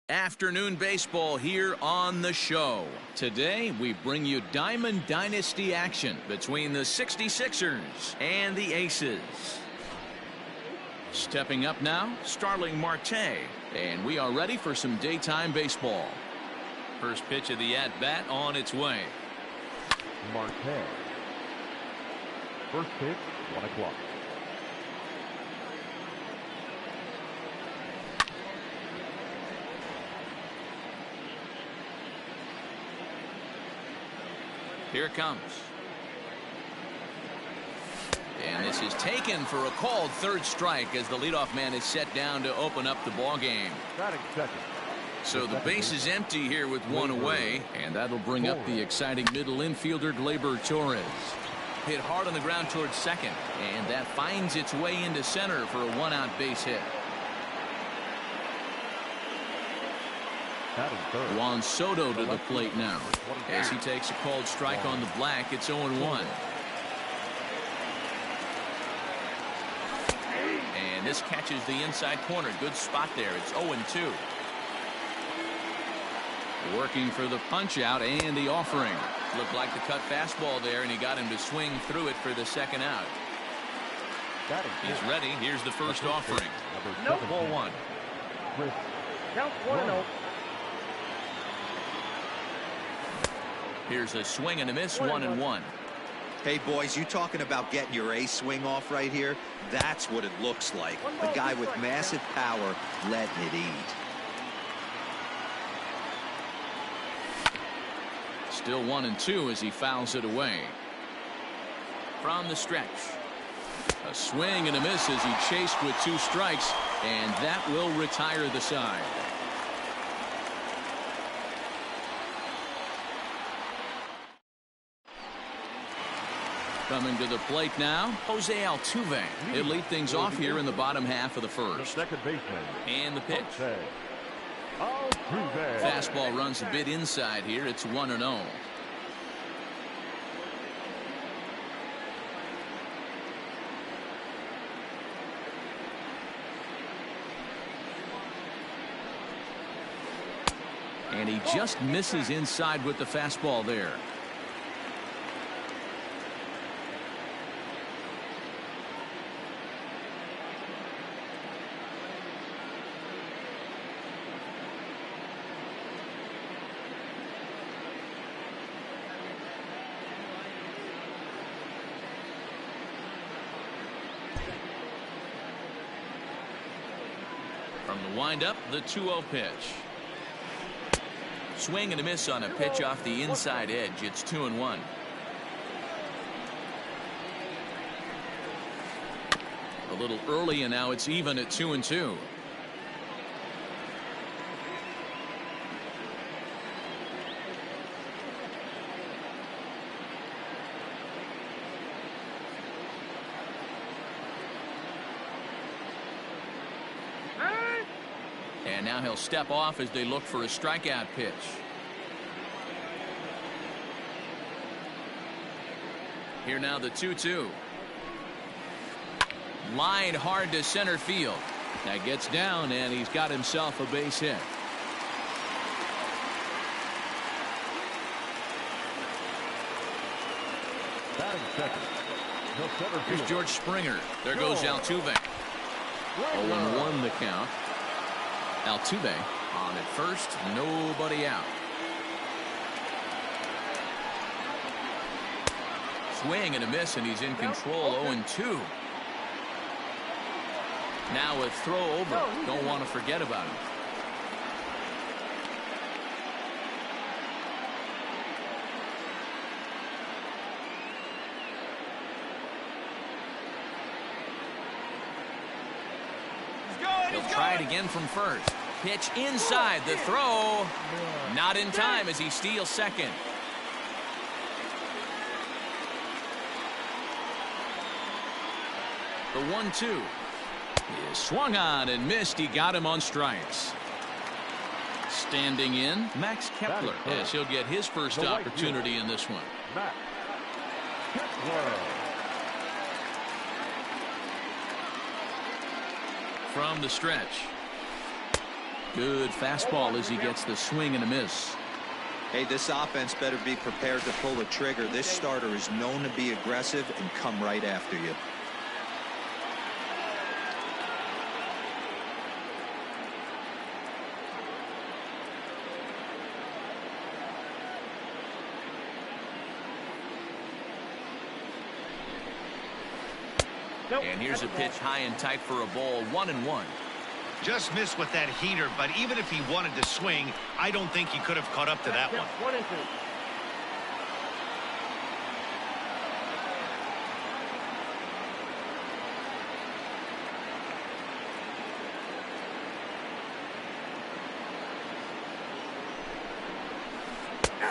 Afternoon baseball here on the show. Today we bring you Diamond Dynasty action between the 66ers and the Aces. Stepping up now, Starling Marte, and we are ready for some daytime baseball. First pitch of the at-bat on its way. Marte. First pitch, 1 o'clock. Here it comes. And this is taken for a called third strike as the leadoff man is set down to open up the ball game. Batting second. So the base is empty here with one away, and that'll bring up the exciting middle infielder Gleyber Torres. Hit hard on the ground towards second, and that finds its way into center for a one-out base hit. Juan Soto to the plate now as he takes a called strike on the black. It's 0-1. And this catches the inside corner. Good spot there. It's 0-2. Working for the punch out and the offering. Looked like the cut fastball there, and he got him to swing through it for the second out. He's ready. Here's the first offering. Ball one. Count 1-0. Here's a swing and a miss, 1-1. Hey, boys, you talking about getting your ace swing off right here? That's what it looks like. A guy with massive power letting it eat. Still 1-2 as he fouls it away. From the stretch. A swing and a miss as he chased with 2 strikes, and that will retire the side. Coming to the plate now, Jose Altuve. He'll lead things off here in the bottom half of the first. The second baseman. And the pitch. Altuve. Fastball runs a bit inside here. It's 1-0. And he just misses inside with the fastball there. From the windup, the 2-0 pitch. Swing and a miss on a pitch off the inside edge. It's 2-1. A little early, and now it's even at 2-2. And now he'll step off as they look for a strikeout pitch. Here now the 2-2. Line hard to center field. That gets down, and he's got himself a base hit. Batting second. Here's George Springer. There goes Altuve. 0-1 the count. Altuve on at first, nobody out. Swing and a miss, and he's in control. 0-2. Now a throw over. Don't want to forget about him. He'll try it again from first. Pitch inside. The throw. Not in time as he steals second. The 1-2 is swung on and missed. He got him on strikes. Standing in, Max Kepler, as he'll get his first opportunity in this one. Max Kepler. From the stretch. Good fastball as he gets the swing and a miss. Hey, this offense better be prepared to pull the trigger. This starter is known to be aggressive and come right after you. And here's a pitch high and tight for a ball, 1-1. Just missed with that heater, but even if he wanted to swing, I don't think he could have caught up to that one. 1-2.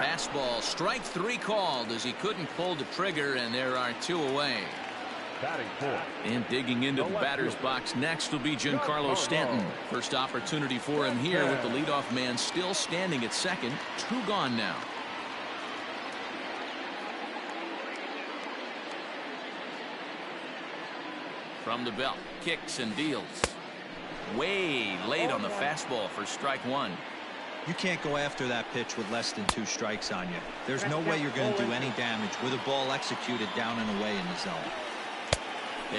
Fastball, strike 3 called as he couldn't pull the trigger, and there are 2 away. Batting fourth. And digging into the batter's box next will be Giancarlo Stanton. First opportunity for him here with the leadoff man still standing at second. 2 gone now. From the belt, kicks and deals. Way late on the fastball for strike 1. You can't go after that pitch with less than 2 strikes on you. There's no way you're going to do any damage with a ball executed down and away in the zone.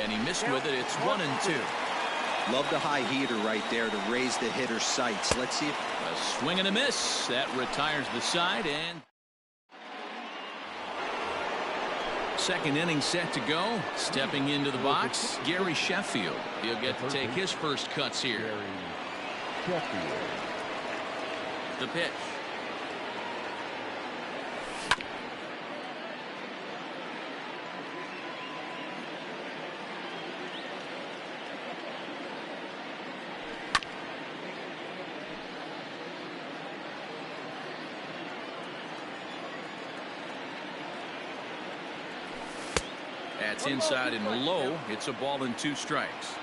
And he missed with it. It's 1-2. Love the high heater right there to raise the hitter's sights. Let's see if A swing and a miss. That retires the side, and second inning set to go. Stepping into the box, Gary Sheffield. He'll get to take his first cuts here. Sheffield. The pitch. That's inside and low. It's a ball and 2 strikes.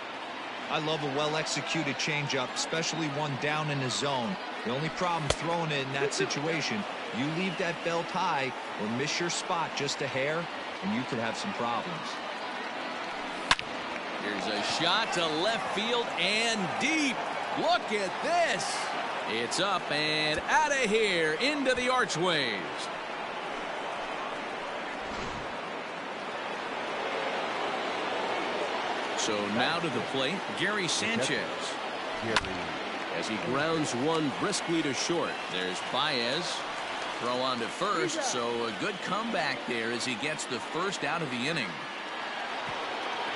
I love a well-executed changeup, especially one down in the zone. The only problem throwing it in that situation, you leave that belt high or miss your spot just a hair, and you could have some problems. Here's a shot to left field and deep. Look at this. It's up and out of here into the archways. So now to the plate, Gary Sanchez. As he grounds one briskly to short. There's Baez. Throw on to first, so a good comeback there as he gets the first out of the inning.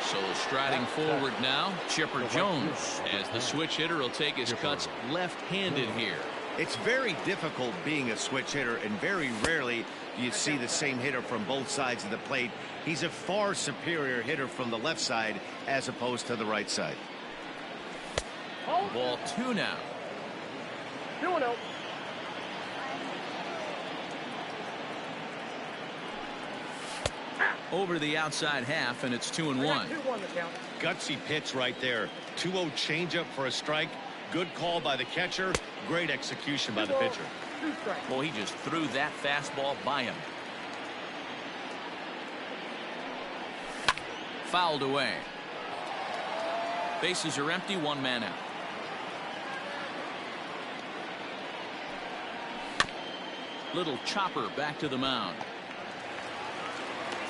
So striding forward now, Chipper Jones, as the switch hitter will take his cuts left-handed here. It's very difficult being a switch hitter, and very rarely do you see the same hitter from both sides of the plate. He's a far superior hitter from the left side as opposed to the right side. Ball 2 now. 2-0. Over the outside half, and it's 2-1. 2-1 the count. Gutsy pitch right there. 2-0 changeup for a strike. Good call by the catcher. Great execution by the pitcher. 2 strikes. Well, he just threw that fastball by him. Fouled away. Bases are empty, 1 man out. Little chopper back to the mound.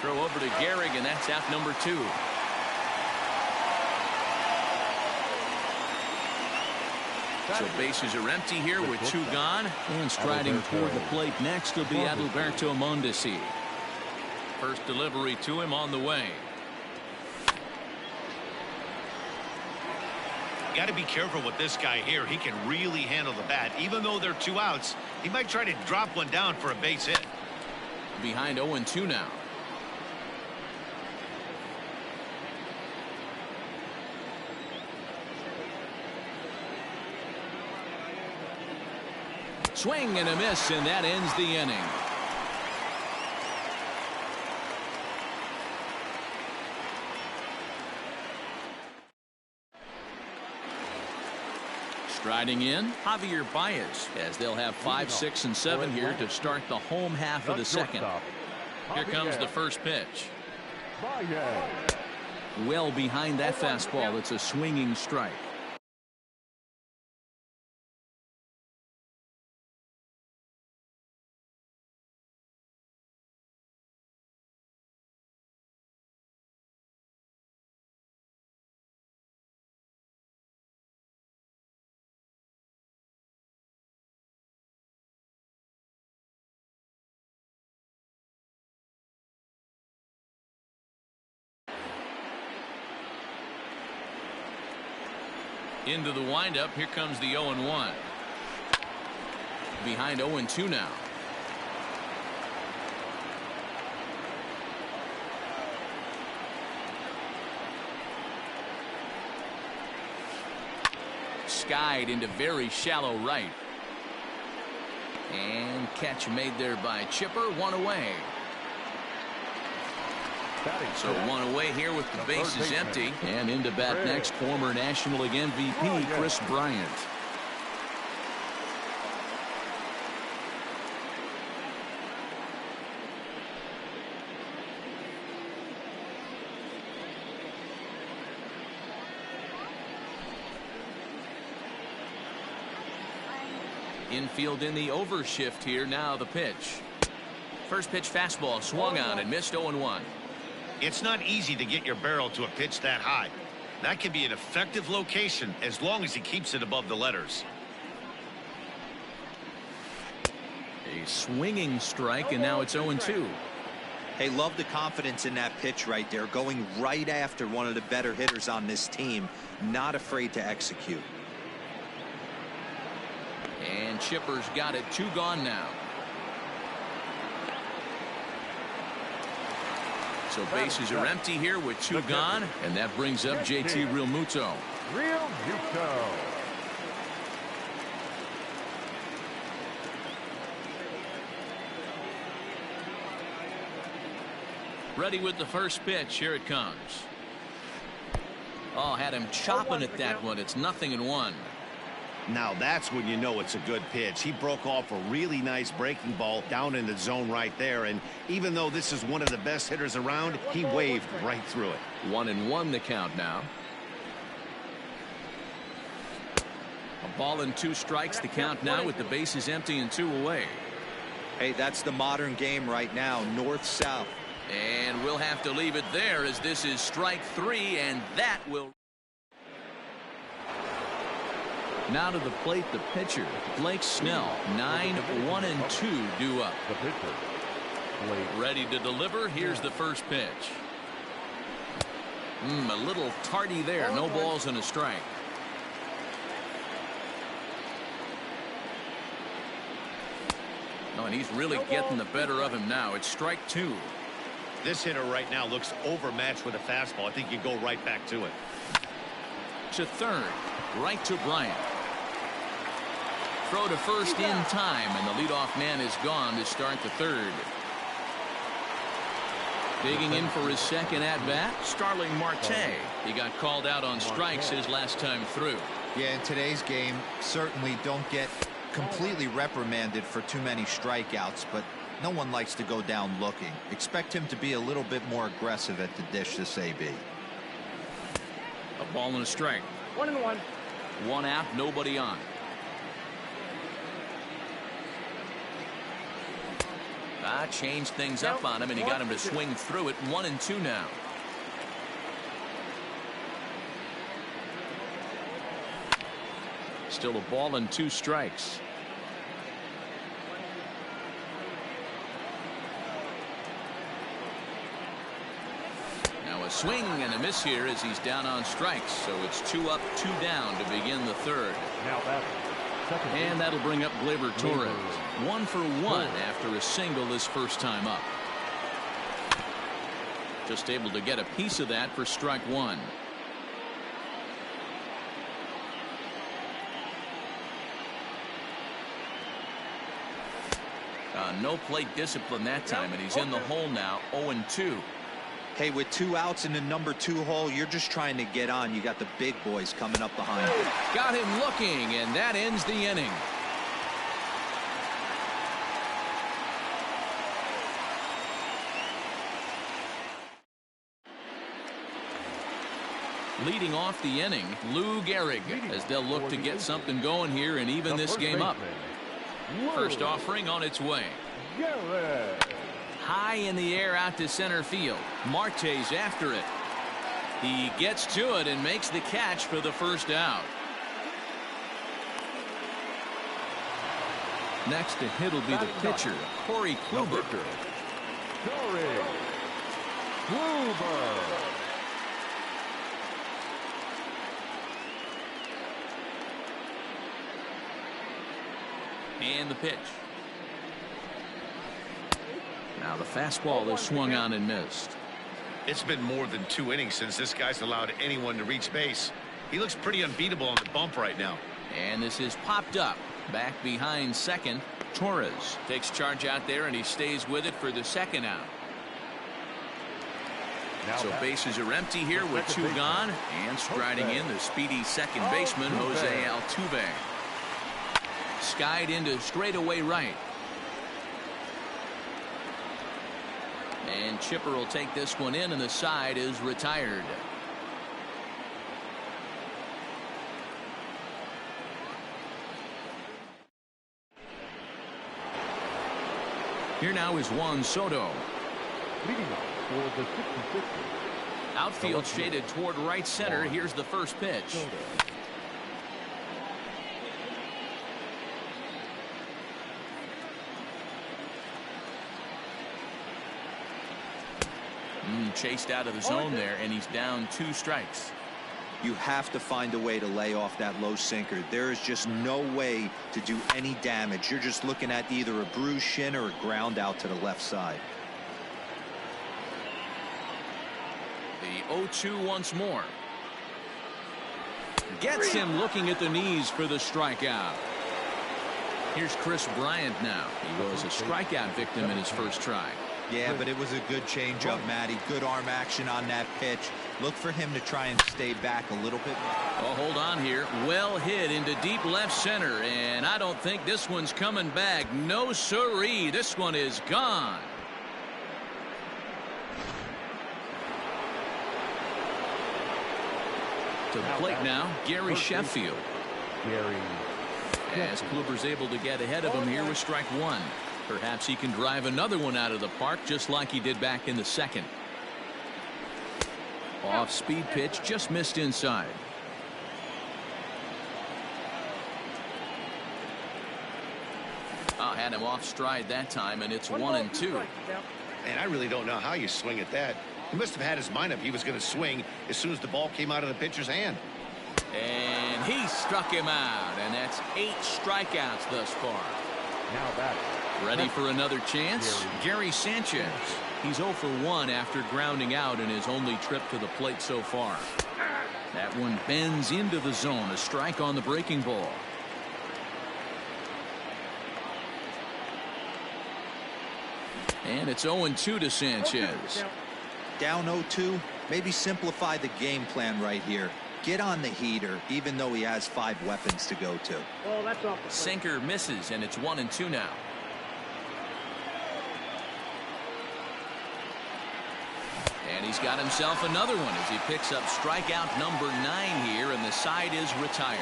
Throw over to Gehrig, and that's out number 2. So bases are empty here with 2 gone. And striding toward the plate next will be Adalberto Mondesi. First delivery to him on the way. Got to be careful with this guy here. He can really handle the bat. Even though they're 2 outs, he might try to drop one down for a base hit. Behind 0-2 now. Swing and a miss, and that ends the inning. Striding in, Javier Baez, as they'll have 5, 6, and 7 here to start the home half of the second. Here comes the first pitch. Well behind that fastball. It's a swinging strike. Into the windup. Here comes the 0-1. Behind 0-2 now. Skied into very shallow right. And catch made there by Chipper. One away. So one away here with the bases empty. And into bat next, former National League MVP Chris Bryant. Infield in the overshift here. Now the pitch. First pitch fastball swung on and missed. 0-1. It's not easy to get your barrel to a pitch that high. That can be an effective location as long as he keeps it above the letters. A swinging strike, and now it's 0-2. Hey, love the confidence in that pitch right there, going right after one of the better hitters on this team, not afraid to execute. And Chipper's got it. 2 gone now. So bases are empty here with 2 gone, and that brings up JT Realmuto. Ready with the first pitch. Here it comes. Oh, had him chopping at that one. It's 0-1. Now that's when you know it's a good pitch. He broke off a really nice breaking ball down in the zone right there, and even though this is one of the best hitters around, he waved right through it. 1-1 the count now. A ball and 2 strikes the count now with the bases empty and 2 away. Hey, that's the modern game right now, north-south. And we'll have to leave it there as this is strike 3, and that will. Now to the plate, the pitcher, Blake Snell. 9-1-2 due up. The pitcher, Blake. Ready to deliver. Here's the first pitch. A little tardy there. No balls and a strike. No, and he's really getting the better of him now. It's strike 2. This hitter right now looks overmatched with a fastball. I think you go right back to it. To third. Right to Bryant. Throw to first in time, and the leadoff man is gone to start the third. Digging in for his second at-bat, Starling Marte. He got called out on strikes his last time through. Yeah, in today's game, certainly don't get completely reprimanded for too many strikeouts, but no one likes to go down looking. Expect him to be a little bit more aggressive at the dish this AB. A ball and a strike. 1-1. 1 out, nobody on. Changed things up on him, and he got him to swing through it. 1-2 now. Still a ball and 2 strikes. Now a swing and a miss here as he's down on strikes. So it's 2 up, 2 down to begin the third. Now that's and that'll bring up Gleyber Torres. 1 for 1 after a single his first time up. Just able to get a piece of that for strike 1. No plate discipline that time, and he's in the hole now. 0-2. Hey, with 2 outs in the number 2 hole, you're just trying to get on. You got the big boys coming up behind you. Got him looking, and that ends the inning. Leading off the inning, Lou Gehrig, as they'll look to get something going here and even this game up. First offering on its way. High in the air out to center field. Marte's after it. He gets to it and makes the catch for the first out. Next to hit will be the pitcher, Corey Kluber. And the pitch. Now the fastball is swung on and missed. It's been more than 2 innings since this guy's allowed anyone to reach base. He looks pretty unbeatable on the bump right now. And this is popped up. Back behind second. Torres takes charge out there, and he stays with it for the second out. So bases are empty here with 2 gone. And striding in the speedy second baseman, Jose Altuve. Skied into straightaway right. And Chipper will take this one in, and the side is retired. Here now is Juan Soto. Leading off for the 66ers. Outfield shaded toward right center. Here's the first pitch. Chased out of the zone there, and he's down 2 strikes. You have to find a way to lay off that low sinker. There is just no way to do any damage. You're just looking at either a bruised shin or a ground out to the left side. The 0-2 once more. Gets him looking at the knees for the strikeout. Here's Chris Bryant now. He was a strikeout victim in his first try. Yeah, but it was a good changeup, Matty. Good arm action on that pitch. Look for him to try and stay back a little bit more. Oh, hold on here. Well hit into deep left center, and I don't think this one's coming back. No siree. This one is gone. To the plate now, Gary Sheffield. As Kluber's able to get ahead of him here with strike 1. Perhaps he can drive another one out of the park just like he did back in the second. Off speed pitch, just missed inside. Had him off stride that time, and it's 1-2. And I really don't know how you swing at that. He must have had his mind up he was going to swing as soon as the ball came out of the pitcher's hand. And he struck him out, and that's 8 strikeouts thus far. Now back. Ready for another chance? Gary Sanchez. He's 0 for 1 after grounding out in his only trip to the plate so far. That one bends into the zone. A strike on the breaking ball. And it's 0-2 to Sanchez. Down 0-2. Maybe simplify the game plan right here. Get on the heater, even though he has 5 weapons to go to. Oh, that's off. Sinker misses, and it's 1-2 now. And he's got himself another one as he picks up strikeout number 9 here, and the side is retired.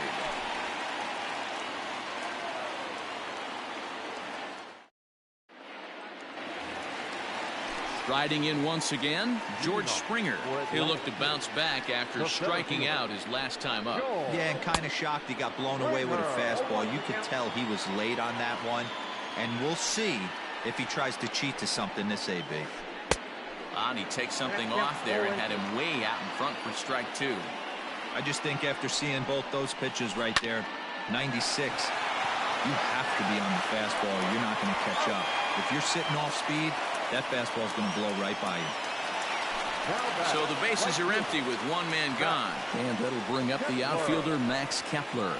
Striding in once again, George Springer. He'll look to bounce back after striking out his last time up. Yeah, and kind of shocked he got blown away with a fastball. You could tell he was late on that one, and we'll see if he tries to cheat to something this AB. And he takes something off there and had him way out in front for strike 2. I just think after seeing both those pitches right there, 96, you have to be on the fastball or you're not going to catch up. If you're sitting off speed, that fastball is going to blow right by you. So the bases are empty with 1 man gone. And that'll bring up the outfielder Max Kepler.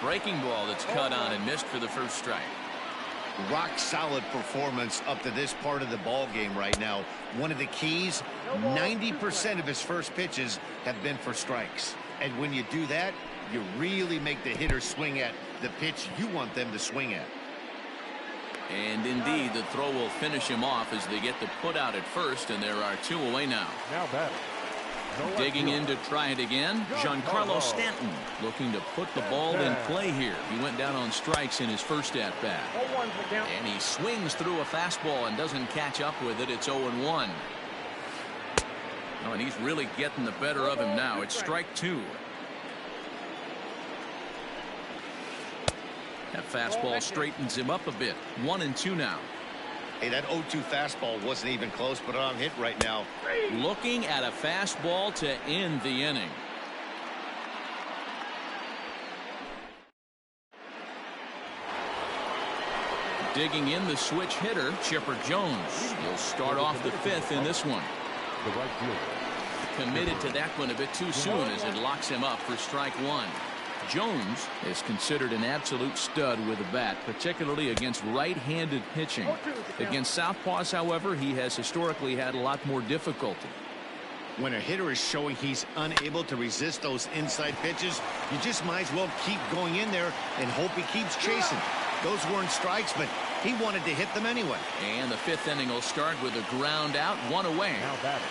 Breaking ball that's cut on and missed for the first strike. Rock solid performance up to this part of the ball game right now. One of the keys, 90% of his first pitches have been for strikes. And when you do that, you really make the hitter swing at the pitch you want them to swing at. And indeed, the throw will finish him off as they get the put out at first, and there are 2 away now. Now back. Digging in to try it again, Giancarlo Stanton looking to put the ball in play here. He went down on strikes in his first at-bat. And he swings through a fastball and doesn't catch up with it. It's 0-1. Oh, and he's really getting the better of him now. It's strike 2. That fastball straightens him up a bit. 1-2 now. Hey, that 0-2 fastball wasn't even close, but on hit right now. Looking at a fastball to end the inning. Digging in the switch hitter, Chipper Jones. He'll start off the fifth in this one. The right fielder. Committed to that one a bit too soon as it locks him up for strike one. Jones is considered an absolute stud with a bat, particularly against right-handed pitching. Against southpaws, however, he has historically had a lot more difficulty. When a hitter is showing he's unable to resist those inside pitches, you just might as well keep going in there and hope he keeps chasing. Those weren't strikes, but he wanted to hit them anyway. And the fifth inning will start with a ground out, one away. Now batting.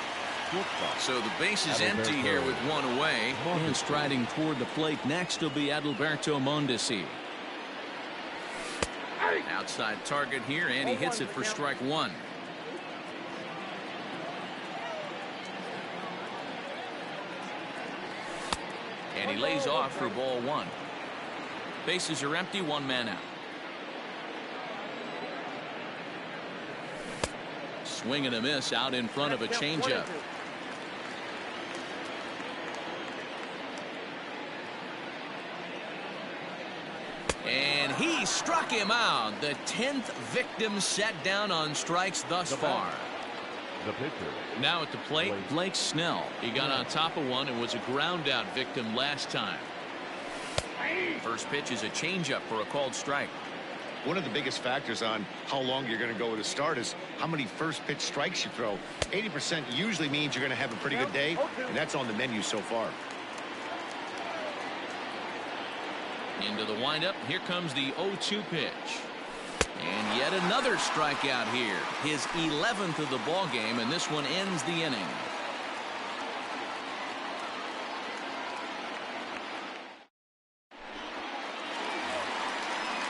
So the base is empty here with one away. And striding toward the plate next will be Adalberto Mondesi. Outside target here, and he hits it for strike one. And he lays off for ball one. Bases are empty, one man out. Swing and a miss out in front of a changeup. And he struck him out. The 10th victim set down on strikes thus far. The pitcher. Now at the plate, Blake Snell. He got on top of one and was a ground out victim last time. First pitch is a changeup for a called strike. One of the biggest factors on how long you're going to go with a start is how many first pitch strikes you throw. 80% usually means you're going to have a pretty good day, and that's on the menu so far. Into the windup. Here comes the 0-2 pitch. And yet another strikeout here. His 11th of the ball game, and this one ends the inning.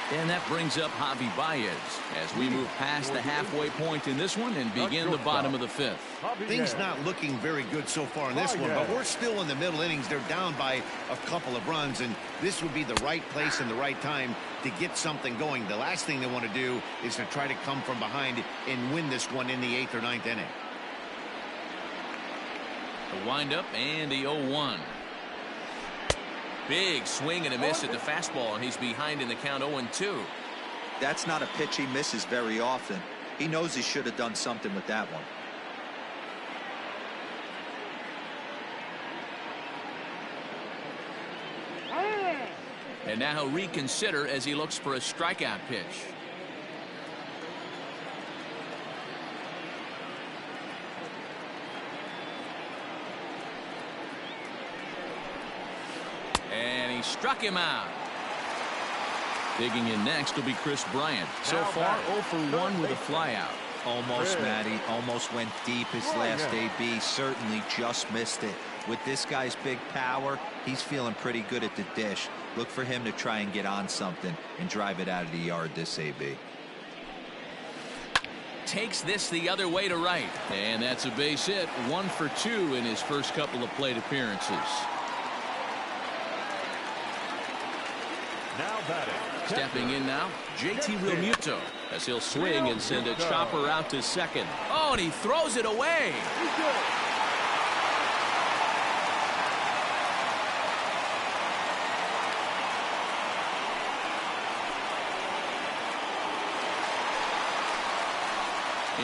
And that brings up Javi Baez as we move past the halfway point in this one and begin the bottom of the fifth. Things not looking very good so far in this one, but we're still in the middle innings. They're down by a couple of runs, and this would be the right place and the right time to get something going. The last thing they want to do is to try to come from behind and win this one in the 8th or 9th inning. The windup and the 0-1. Big swing and a miss at the fastball, and he's behind in the count 0-2. That's not a pitch he misses very often. He knows he should have done something with that one. And now he'll reconsider as he looks for a strikeout pitch. And he struck him out. Digging in next will be Chris Bryant. So far 0 for 1 with a flyout. Almost, Matty. Almost went deep his last AB. Certainly just missed it. With this guy's big power, he's feeling pretty good at the dish. Look for him to try and get on something and drive it out of the yard this AB. Takes this the other way to right. And that's a base hit. 1 for 2 in his first couple of plate appearances. Now batting. Stepping in now, JT Realmuto, as he'll swing and send a chopper out to second. Oh, and he throws it away.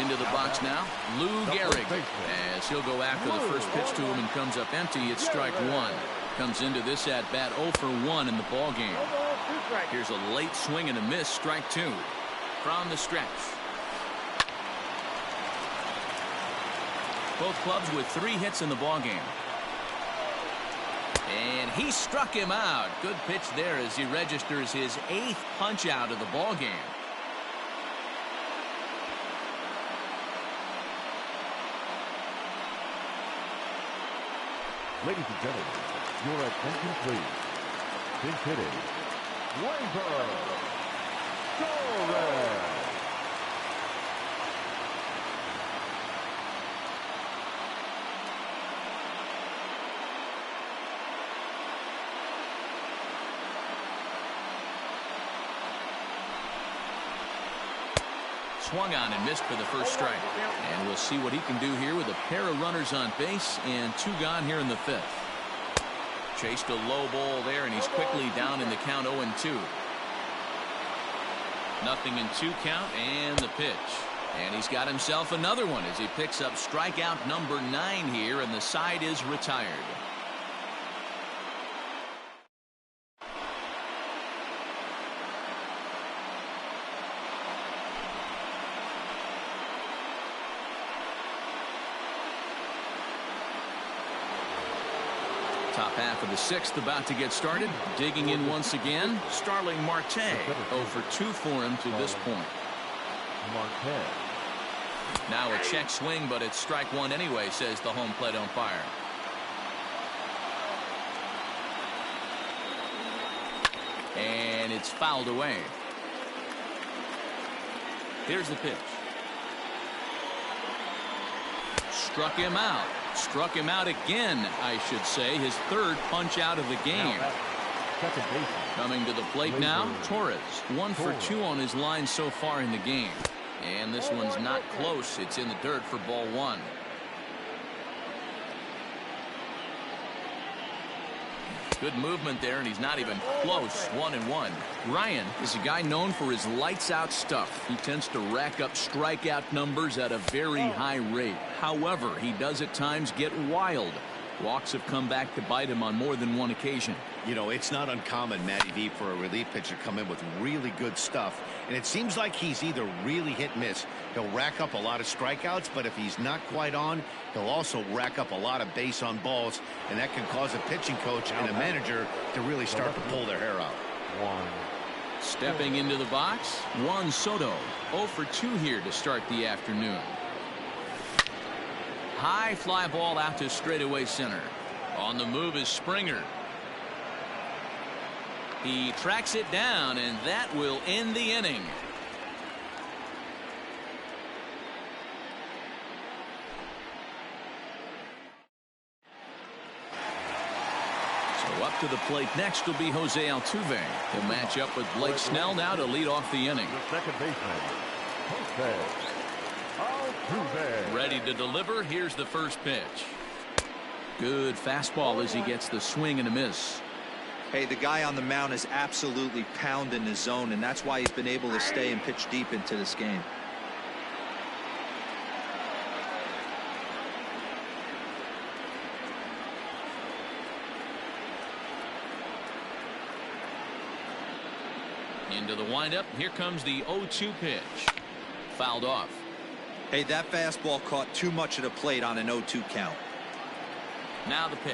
Into the box now, Lou Gehrig, as he'll go after the first pitch to him and comes up empty. It's strike one. Comes into this at bat 0 for 1 in the ball game. Here's a late swing and a miss, strike 2 from the stretch. Both clubs with 3 hits in the ball game. And he struck him out. Good pitch there as he registers his 8th punch out of the ball game. Ladies and gentlemen, your attention please. Pinch hitting. Gleyber Torres. Swung on and missed for the first strike. And we'll see what he can do here with a pair of runners on base and 2 gone here in the 5th. Chased a low ball there, and he's quickly down in the count 0-2. Nothing in 2 count and the pitch. And he's got himself another one as he picks up strikeout number 9 here, and the side is retired. Top half of the 6th about to get started. Digging in once again, Starling Marte. 0 for 2 for him to this point. Marte. Now a check swing, but it's strike 1 anyway, says the home plate umpire. And it's fouled away. Here's the pitch. Struck him out. Struck him out again, I should say. His 3rd punch out of the game. Coming to the plate now, Torres. 1 for 2 on his line so far in the game. And this one's not close. It's in the dirt for ball 1. Good movement there, and he's not even close. 1-1. Ryan is a guy known for his lights-out stuff. He tends to rack up strikeout numbers at a very high rate. However, he does at times get wild. Walks have come back to bite him on more than one occasion. You know, it's not uncommon, Matty V, for a relief pitcher to come in with really good stuff. And it seems like he's either really hit and miss. He'll rack up a lot of strikeouts, but if he's not quite on, he'll also rack up a lot of base on balls. And that can cause a pitching coach and a manager to really start to pull their hair out. Stepping into the box, Juan Soto. 0 for 2 here to start the afternoon. High fly ball out to straightaway center. On the move is Springer. He tracks it down, and that will end the inning. So up to the plate next will be Jose Altuve. He'll match up with Blake Snell now to lead off the inning. The second baseman, Jose Altuve. Ready to deliver. Here's the first pitch. Good fastball as he gets the swing and a miss. Hey, the guy on the mound is absolutely pounding the zone, and that's why he's been able to stay and pitch deep into this game. Into the windup. Here comes the 0-2 pitch. Fouled off. Hey, that fastball caught too much of the plate on an 0-2 count. Now the pitch.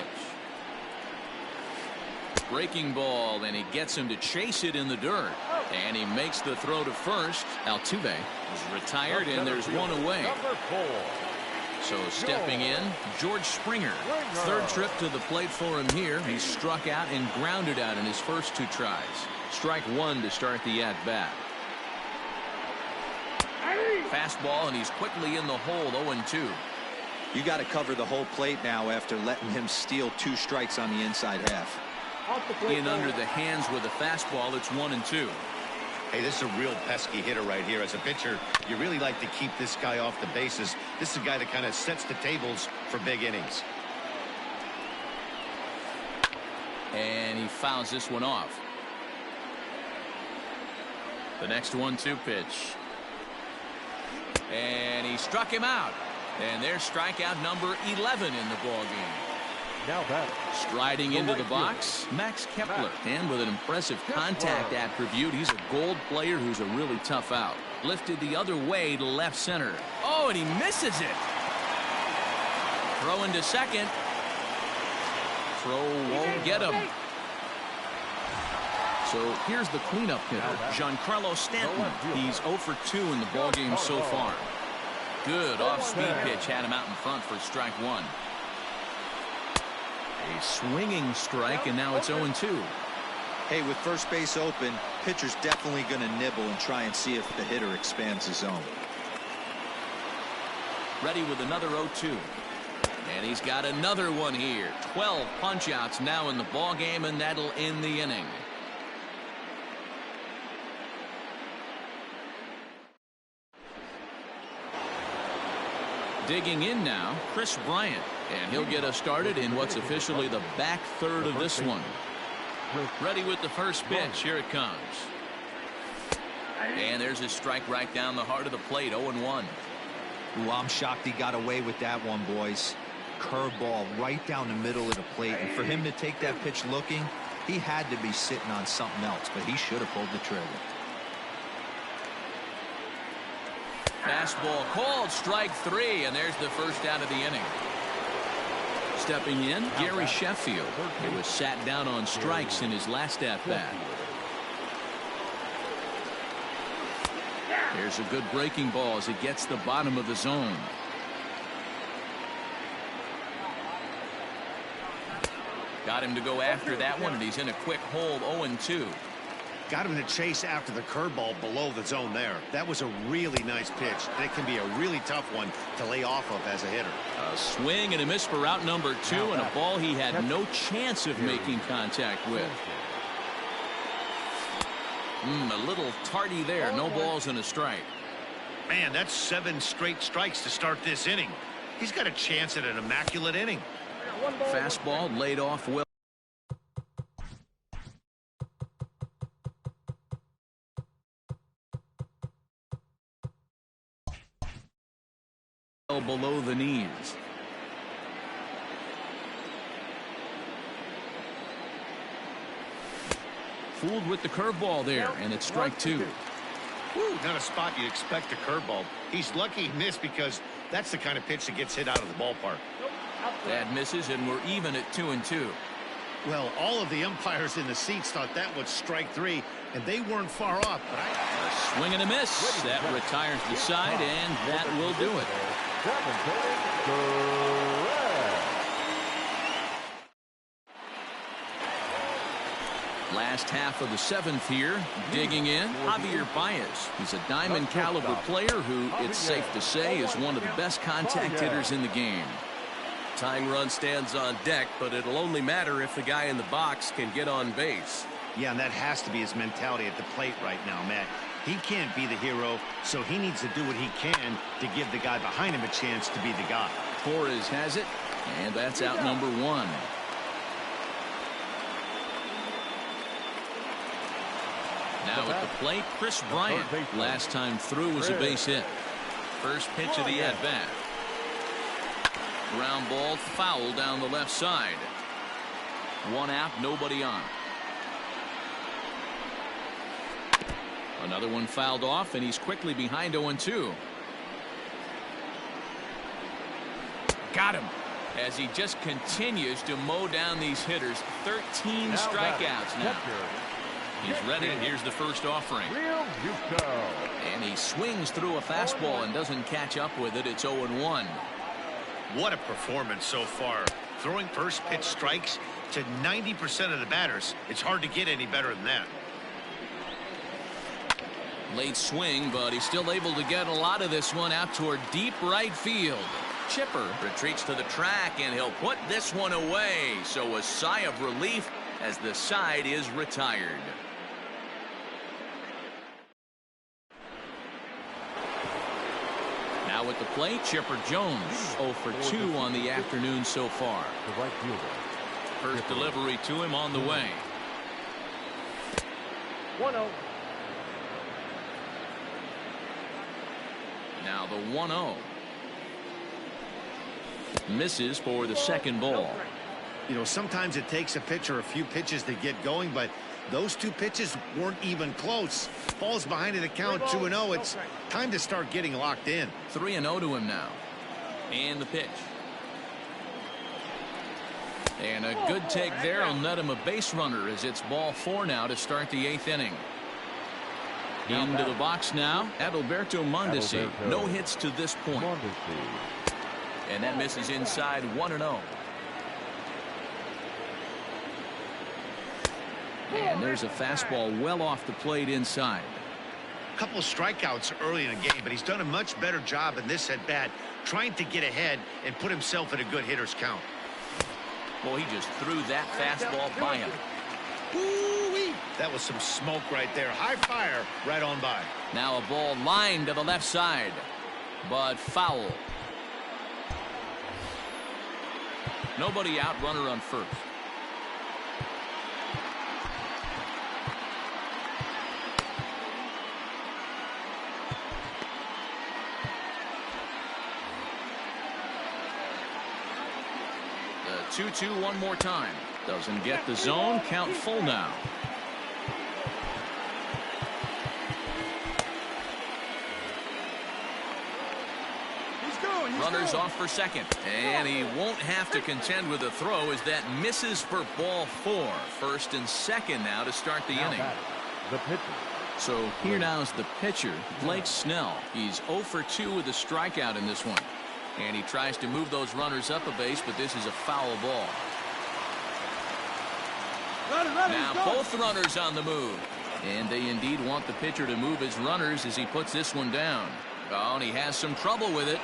Breaking ball, and he gets him to chase it in the dirt. And he makes the throw to first. Altuve is retired, and there's one away. So stepping in, George Springer. 3rd trip to the plate for him here. He struck out and grounded out in his first 2 tries. Strike 1 to start the at-bat. Fastball, and he's quickly in the hole. 0-2. You got to cover the whole plate now after letting him steal 2 strikes on the inside half. In under the hands with a fastball. It's 1-2. Hey, this is a real pesky hitter right here. As a pitcher, you really like to keep this guy off the bases. This is a guy that kind of sets the tables for big innings. And he fouls this one off. The next 1-2 pitch. And he struck him out. And there's strikeout number 11 in the ballgame. Now that striding into the box, Max Kepler. And with an impressive contact attribute, he's a gold player who's a really tough out. Lifted the other way to left center. Oh, and he misses it. Throw into second. Throw won't get him. So here's the cleanup hitter, Giancarlo Stanton. He's 0 for 2 in the ballgame so far. Good off-speed pitch had him out in front for strike 1. A swinging strike, and now it's 0-2. Hey, with first base open, pitcher's definitely going to nibble and try and see if the hitter expands the zone. Ready with another 0-2. And he's got another one here. 12 punch-outs now in the ballgame, and that'll end the inning. Digging in now, Chris Bryant. And he'll get us started in what's officially the back third of this one. Ready with the first pitch. Here it comes. And there's a strike right down the heart of the plate, 0-1. Ooh, I'm shocked he got away with that one, boys. Curveball right down the middle of the plate. And for him to take that pitch looking, he had to be sitting on something else, but he should have pulled the trigger. Fastball called, strike 3, and there's the first out of the inning. Stepping in, Gary Sheffield. He was sat down on strikes in his last at-bat. There's a good breaking ball as it gets the bottom of the zone. Got him to go after that one, and he's in a quick hold, 0-2. Got him to chase after the curveball below the zone there. That was a really nice pitch. And it can be a really tough one to lay off of as a hitter. A swing and a miss for out number 2, and a ball he had no chance of making contact with. A little tardy there. No balls and a strike. Man, that's 7 straight strikes to start this inning. He's got a chance at an immaculate inning. Fastball laid off well. Below the knees. Fooled with the curveball there, and it's strike 2. Woo, not a spot you'd expect a curveball. He's lucky he missed because that's the kind of pitch that gets hit out of the ballpark. That misses, and we're even at 2-2. Well, all of the umpires in the seats thought that was strike 3, and they weren't far off. But a swing and a miss. That retires the side, and that will do it. Last half of the 7th here. Digging in, Javier Baez. He's a diamond caliber player who, it's safe to say, is one of the best contact hitters in the game. Tying run stands on deck, but it'll only matter if the guy in the box can get on base. Yeah, and that has to be his mentality at the plate right now, Matt. He can't be the hero, so he needs to do what he can to give the guy behind him a chance to be the guy. Torres has it, and that's out number 1. Now at the plate, Chris Bryant. Last time through was a base hit. First pitch of the at-bat. Ground ball foul down the left side. 1 out, nobody on. Another one fouled off, and he's quickly behind 0-2. Got him as he just continues to mow down these hitters. 13 strikeouts now. He's ready. Here's the first offering. And he swings through a fastball and doesn't catch up with it. It's 0-1. What a performance so far. Throwing first pitch strikes to 90% of the batters. It's hard to get any better than that. Late swing, but he's still able to get a lot of this one out toward deep right field. Chipper retreats to the track, and he'll put this one away. So a sigh of relief as the side is retired. Now at the plate, Chipper Jones, 0 for 2 on the afternoon so far. The right fielder. First delivery to him on the way. 1-0. Now the 1-0. Misses for the second ball. You know, sometimes it takes a pitcher a few pitches to get going, but those 2 pitches weren't even close. Falls behind at the count, 2-0. It's time to start getting locked in. 3-0 to him now. And the pitch. And a good take there will net him a base runner as it's ball 4 now to start the 8th inning. Into the box now, Adalberto Mondesi. No hits to this point. And that misses inside, 1-0. And there's a fastball well off the plate inside. A couple of strikeouts early in the game, but he's done a much better job in this at bat, trying to get ahead and put himself in a good hitter's count. Boy, he just threw that fastball by him. Woo-wee. That was some smoke right there. High fire right on by. Now a ball lined to the left side, but foul. Nobody out, runner on first. 2-2 one more time. Doesn't get the zone. Count full now. Runners off for second, and he won't have to contend with a throw as that misses for ball 4. First and second now to start the inning. The pitcher. So here now is the pitcher, Blake Snell. He's 0 for 2 with a strikeout in this one, and he tries to move those runners up a base, but this is a foul ball. Now both runners on the move, and they indeed want the pitcher to move his runners as he puts this one down. Oh, and he has some trouble with it.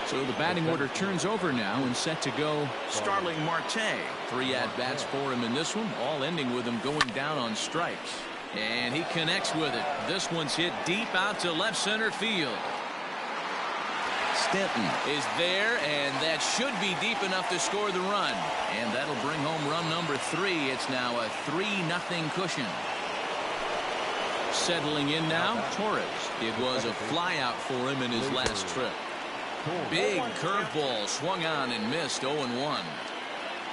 So the batting order turns over now and set to go Starling Marte. 3 at-bats for him in this one, all ending with him going down on strikes. And he connects with it. This one's hit deep out to left center field. Stanton is there, and that should be deep enough to score the run. And that'll bring home run number 3. It's now a 3-0 cushion. Settling in now, Torres. It was a flyout for him in his last trip. Big curveball swung on and missed. 0-1.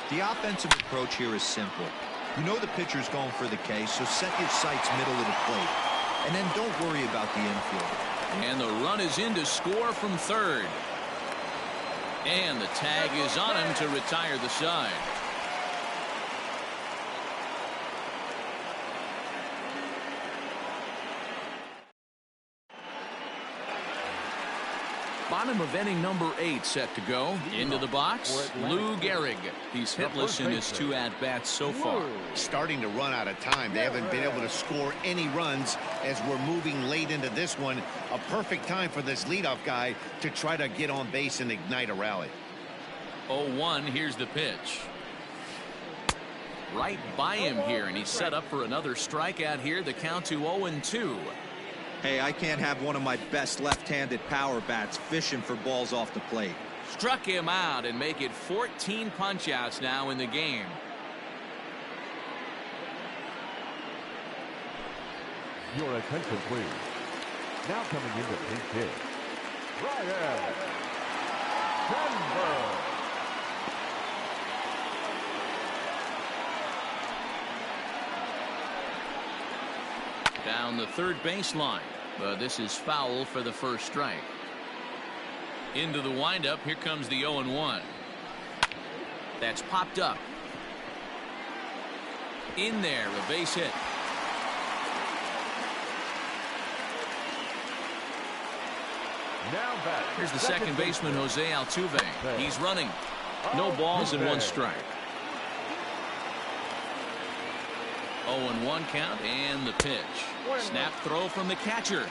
The offensive approach here is simple. You know the pitcher's going for the K, so set your sights middle of the plate. And then don't worry about the infield. And the run is in to score from third. And the tag is on him to retire the side. Bottom of inning number 8 set to go. Into the box, Lou Gehrig. He's hitless in his 2 at-bats so far. Starting to run out of time. They haven't been able to score any runs as we're moving late into this one. A perfect time for this leadoff guy to try to get on base and ignite a rally. 0-1, here's the pitch. Right by him here, and he's set up for another strikeout here. The count to 0-2. Hey, I can't have one of my best left-handed power bats fishing for balls off the plate. Struck him out and make it 14 punch-outs now in the game. Your attention, please. Now coming into pinch hit, Ryan Denver. Down the third baseline, but this is foul for the first strike. Into the windup, here comes the 0-1. That's popped up. In there, a base hit. Now back. Here's the second baseman, Jose Altuve. He's running. No balls and 1 strike. 0-1 count and the pitch. Snap throw from the catcher.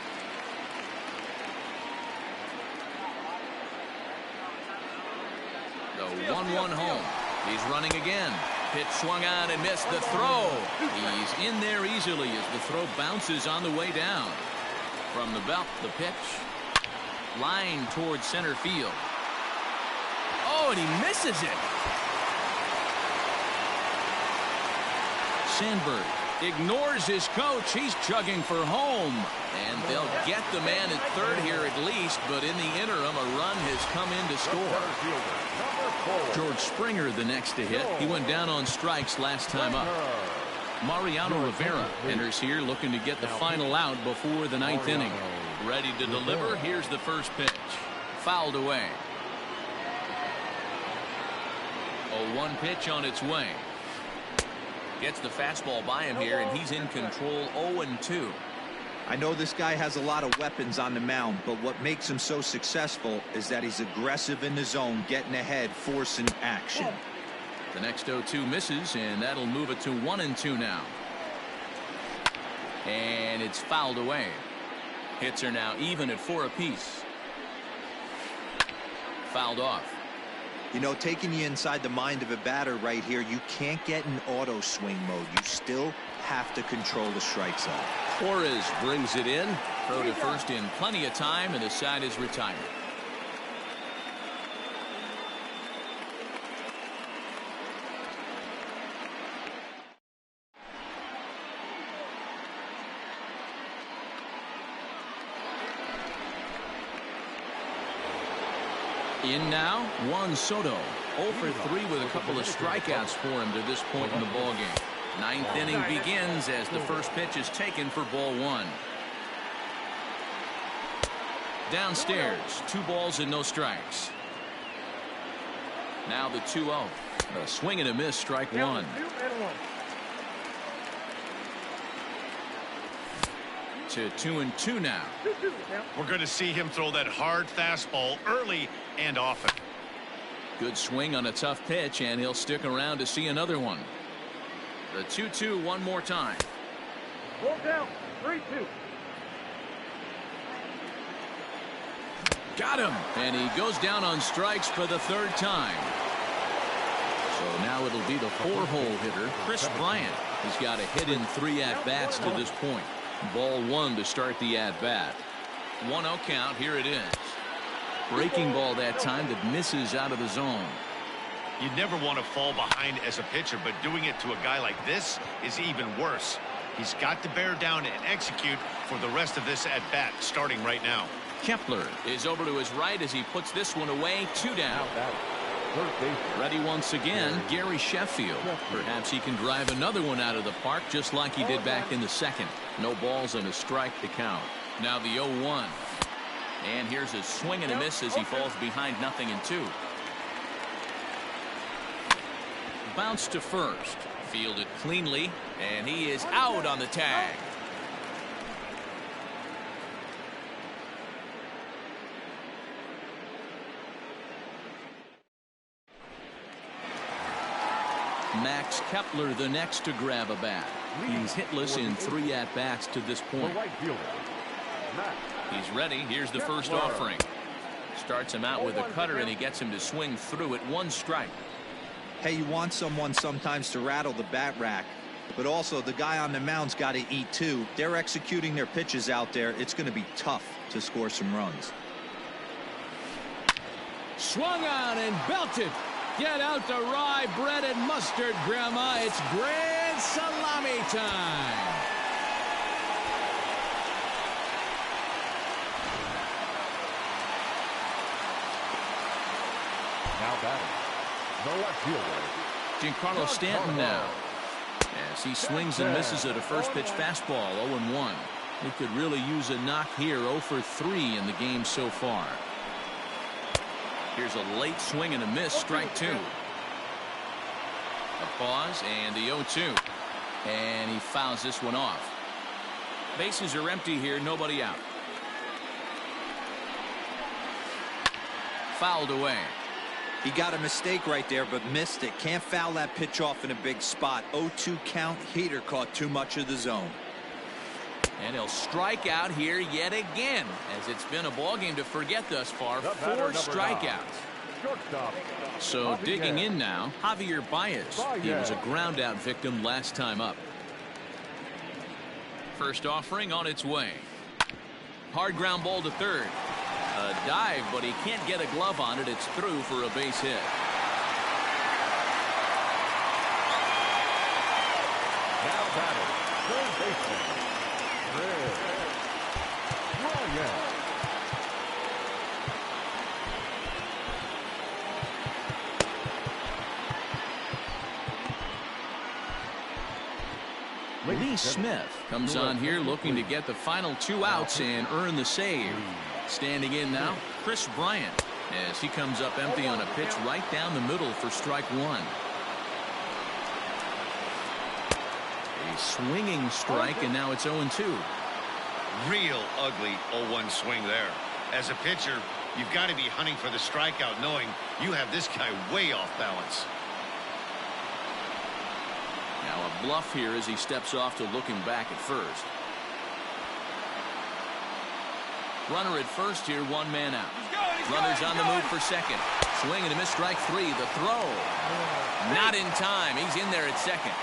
The 1-1 home. He's running again. Pitch swung on and missed the throw. He's in there easily as the throw bounces on the way down. From the belt, the pitch. Line towards center field. Oh, and he misses it. Sandberg ignores his coach. He's chugging for home. And they'll get the man at third here at least, but in the interim, a run has come in to score. George Springer the next to hit. He went down on strikes last time up. Mariano Rivera enters here looking to get the final out before the 9th inning. Ready to deliver. Here's the first pitch. Fouled away. 0-1 pitch on its way. Gets the fastball by him here, and he's in control. 0-2. I know this guy has a lot of weapons on the mound, but what makes him so successful is that he's aggressive in the zone, getting ahead, forcing action. The next 0-2 misses, and that'll move it to 1-2 now. And it's fouled away. Hits are now even at 4 apiece. Fouled off. You know, taking you inside the mind of a batter right here, you can't get in auto swing mode. You still have to control the strike zone. Torres brings it in. Throw to first in plenty of time, and the side is retired. In now, Juan Soto. 0 for 3 with a couple of strikeouts for him to this point in the ballgame. Ninth inning begins as the first pitch is taken for ball 1. Downstairs, 2 balls and no strikes. Now the 2-0. A swing and a miss, strike 1. 2-2 now. We're going to see him throw that hard fastball early and often. Good swing on a tough pitch, and he'll stick around to see another one. The 2-2 one more time. Ball down. 3-2. Got him. And he goes down on strikes for the 3rd time. So now it'll be the 4-hole hitter, Chris Bryant. He's got a hit in 3 at-bats to this point. Ball 1 to start the at-bat. 1-0 count. Here it is. Breaking ball that time that misses out of the zone. You never want to fall behind as a pitcher, but doing it to a guy like this is even worse. He's got to bear down and execute for the rest of this at-bat starting right now. Kepler is over to his right as he puts this one away. 2 down. Ready once again, Gary Sheffield. Perhaps he can drive another one out of the park just like he did back in the 2nd. No balls and a strike to count. Now the 0-1. And here's a swing and a miss as he falls behind 0-2. Bounce to first. Fielded cleanly, and he is out on the tag. Max Kepler the next to grab a bat. He's hitless in 3 at-bats to this point. He's ready. Here's the first offering. Starts him out with a cutter, and he gets him to swing through it. 1 strike. Hey, you want someone sometimes to rattle the bat rack, but also the guy on the mound's got to eat too. They're executing their pitches out there. It's going to be tough to score some runs. Swung on and belted. Get out the rye bread and mustard, Grandma. It's grand salami time. Now batting, the left fielder, Giancarlo Stanton now. As he swings and misses at a first pitch fastball. 0-1. He could really use a knock here. 0 for 3 in the game so far. Here's a late swing and a miss. Strike 2. A pause and the 0-2. And he fouls this one off. Bases are empty here. Nobody out. Fouled away. He got a mistake right there, but missed it. Can't foul that pitch off in a big spot. 0-2 count. Heater caught too much of the zone. And he'll strike out here yet again, as it's been a ball game to forget thus far. 4 strikeouts. So digging in now, Javier Baez. He was a ground out victim last time up. First offering on its way. Hard ground ball to third. A dive, but he can't get a glove on it. It's through for a base hit. now batting, third baseman, Bryant. Lee Smith comes on here looking to get the final 2 outs and earn the save. Standing in now, Chris Bryant, as he comes up empty on a pitch right down the middle for strike 1. A swinging strike, and now it's 0-2. Real ugly 0-1 swing there. As a pitcher, you've got to be hunting for the strikeout, knowing you have this guy way off balance. Now a bluff here as he steps off to looking back at first. Runner at first here, 1 man out. Runner's on the move for second. Swing and a miss, strike 3. The throw. Not in time. He's in there at second.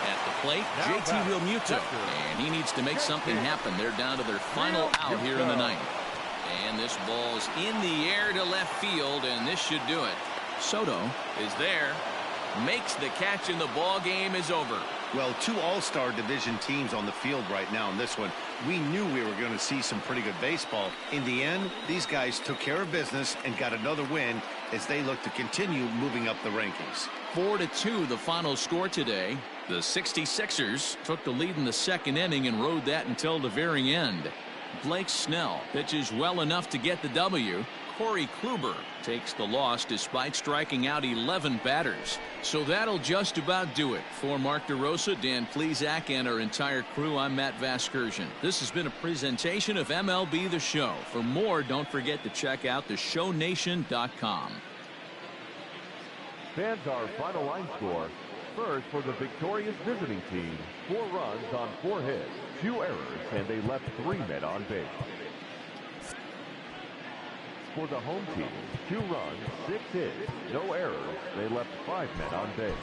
At the plate, JT Realmuto. And he needs to make something happen. They're down to their final out here in the 9th. And this ball's in the air to left field, and this should do it. Soto is there. Makes the catch, and the ball game is over. Well, two all-star division teams on the field right now in this one. We knew we were going to see some pretty good baseball. In the end, these guys took care of business and got another win as they look to continue moving up the rankings. 4-2 the final score today. The 66ers took the lead in the second inning and rode that until the very end. Blake Snell pitches well enough to get the W. Corey Kluber takes the loss despite striking out 11 batters. So that'll just about do it. For Mark DeRosa, Dan Plesac, and our entire crew, I'm Matt Vasgersian. This has been a presentation of MLB The Show. For more, don't forget to check out theshownation.com. Fans, our final line score. First, for the victorious visiting team, 4 runs on 4 hits, 2 errors, and they left 3 men on base. For the home team, 2 runs, 6 hits, no errors, they left 5 men on base.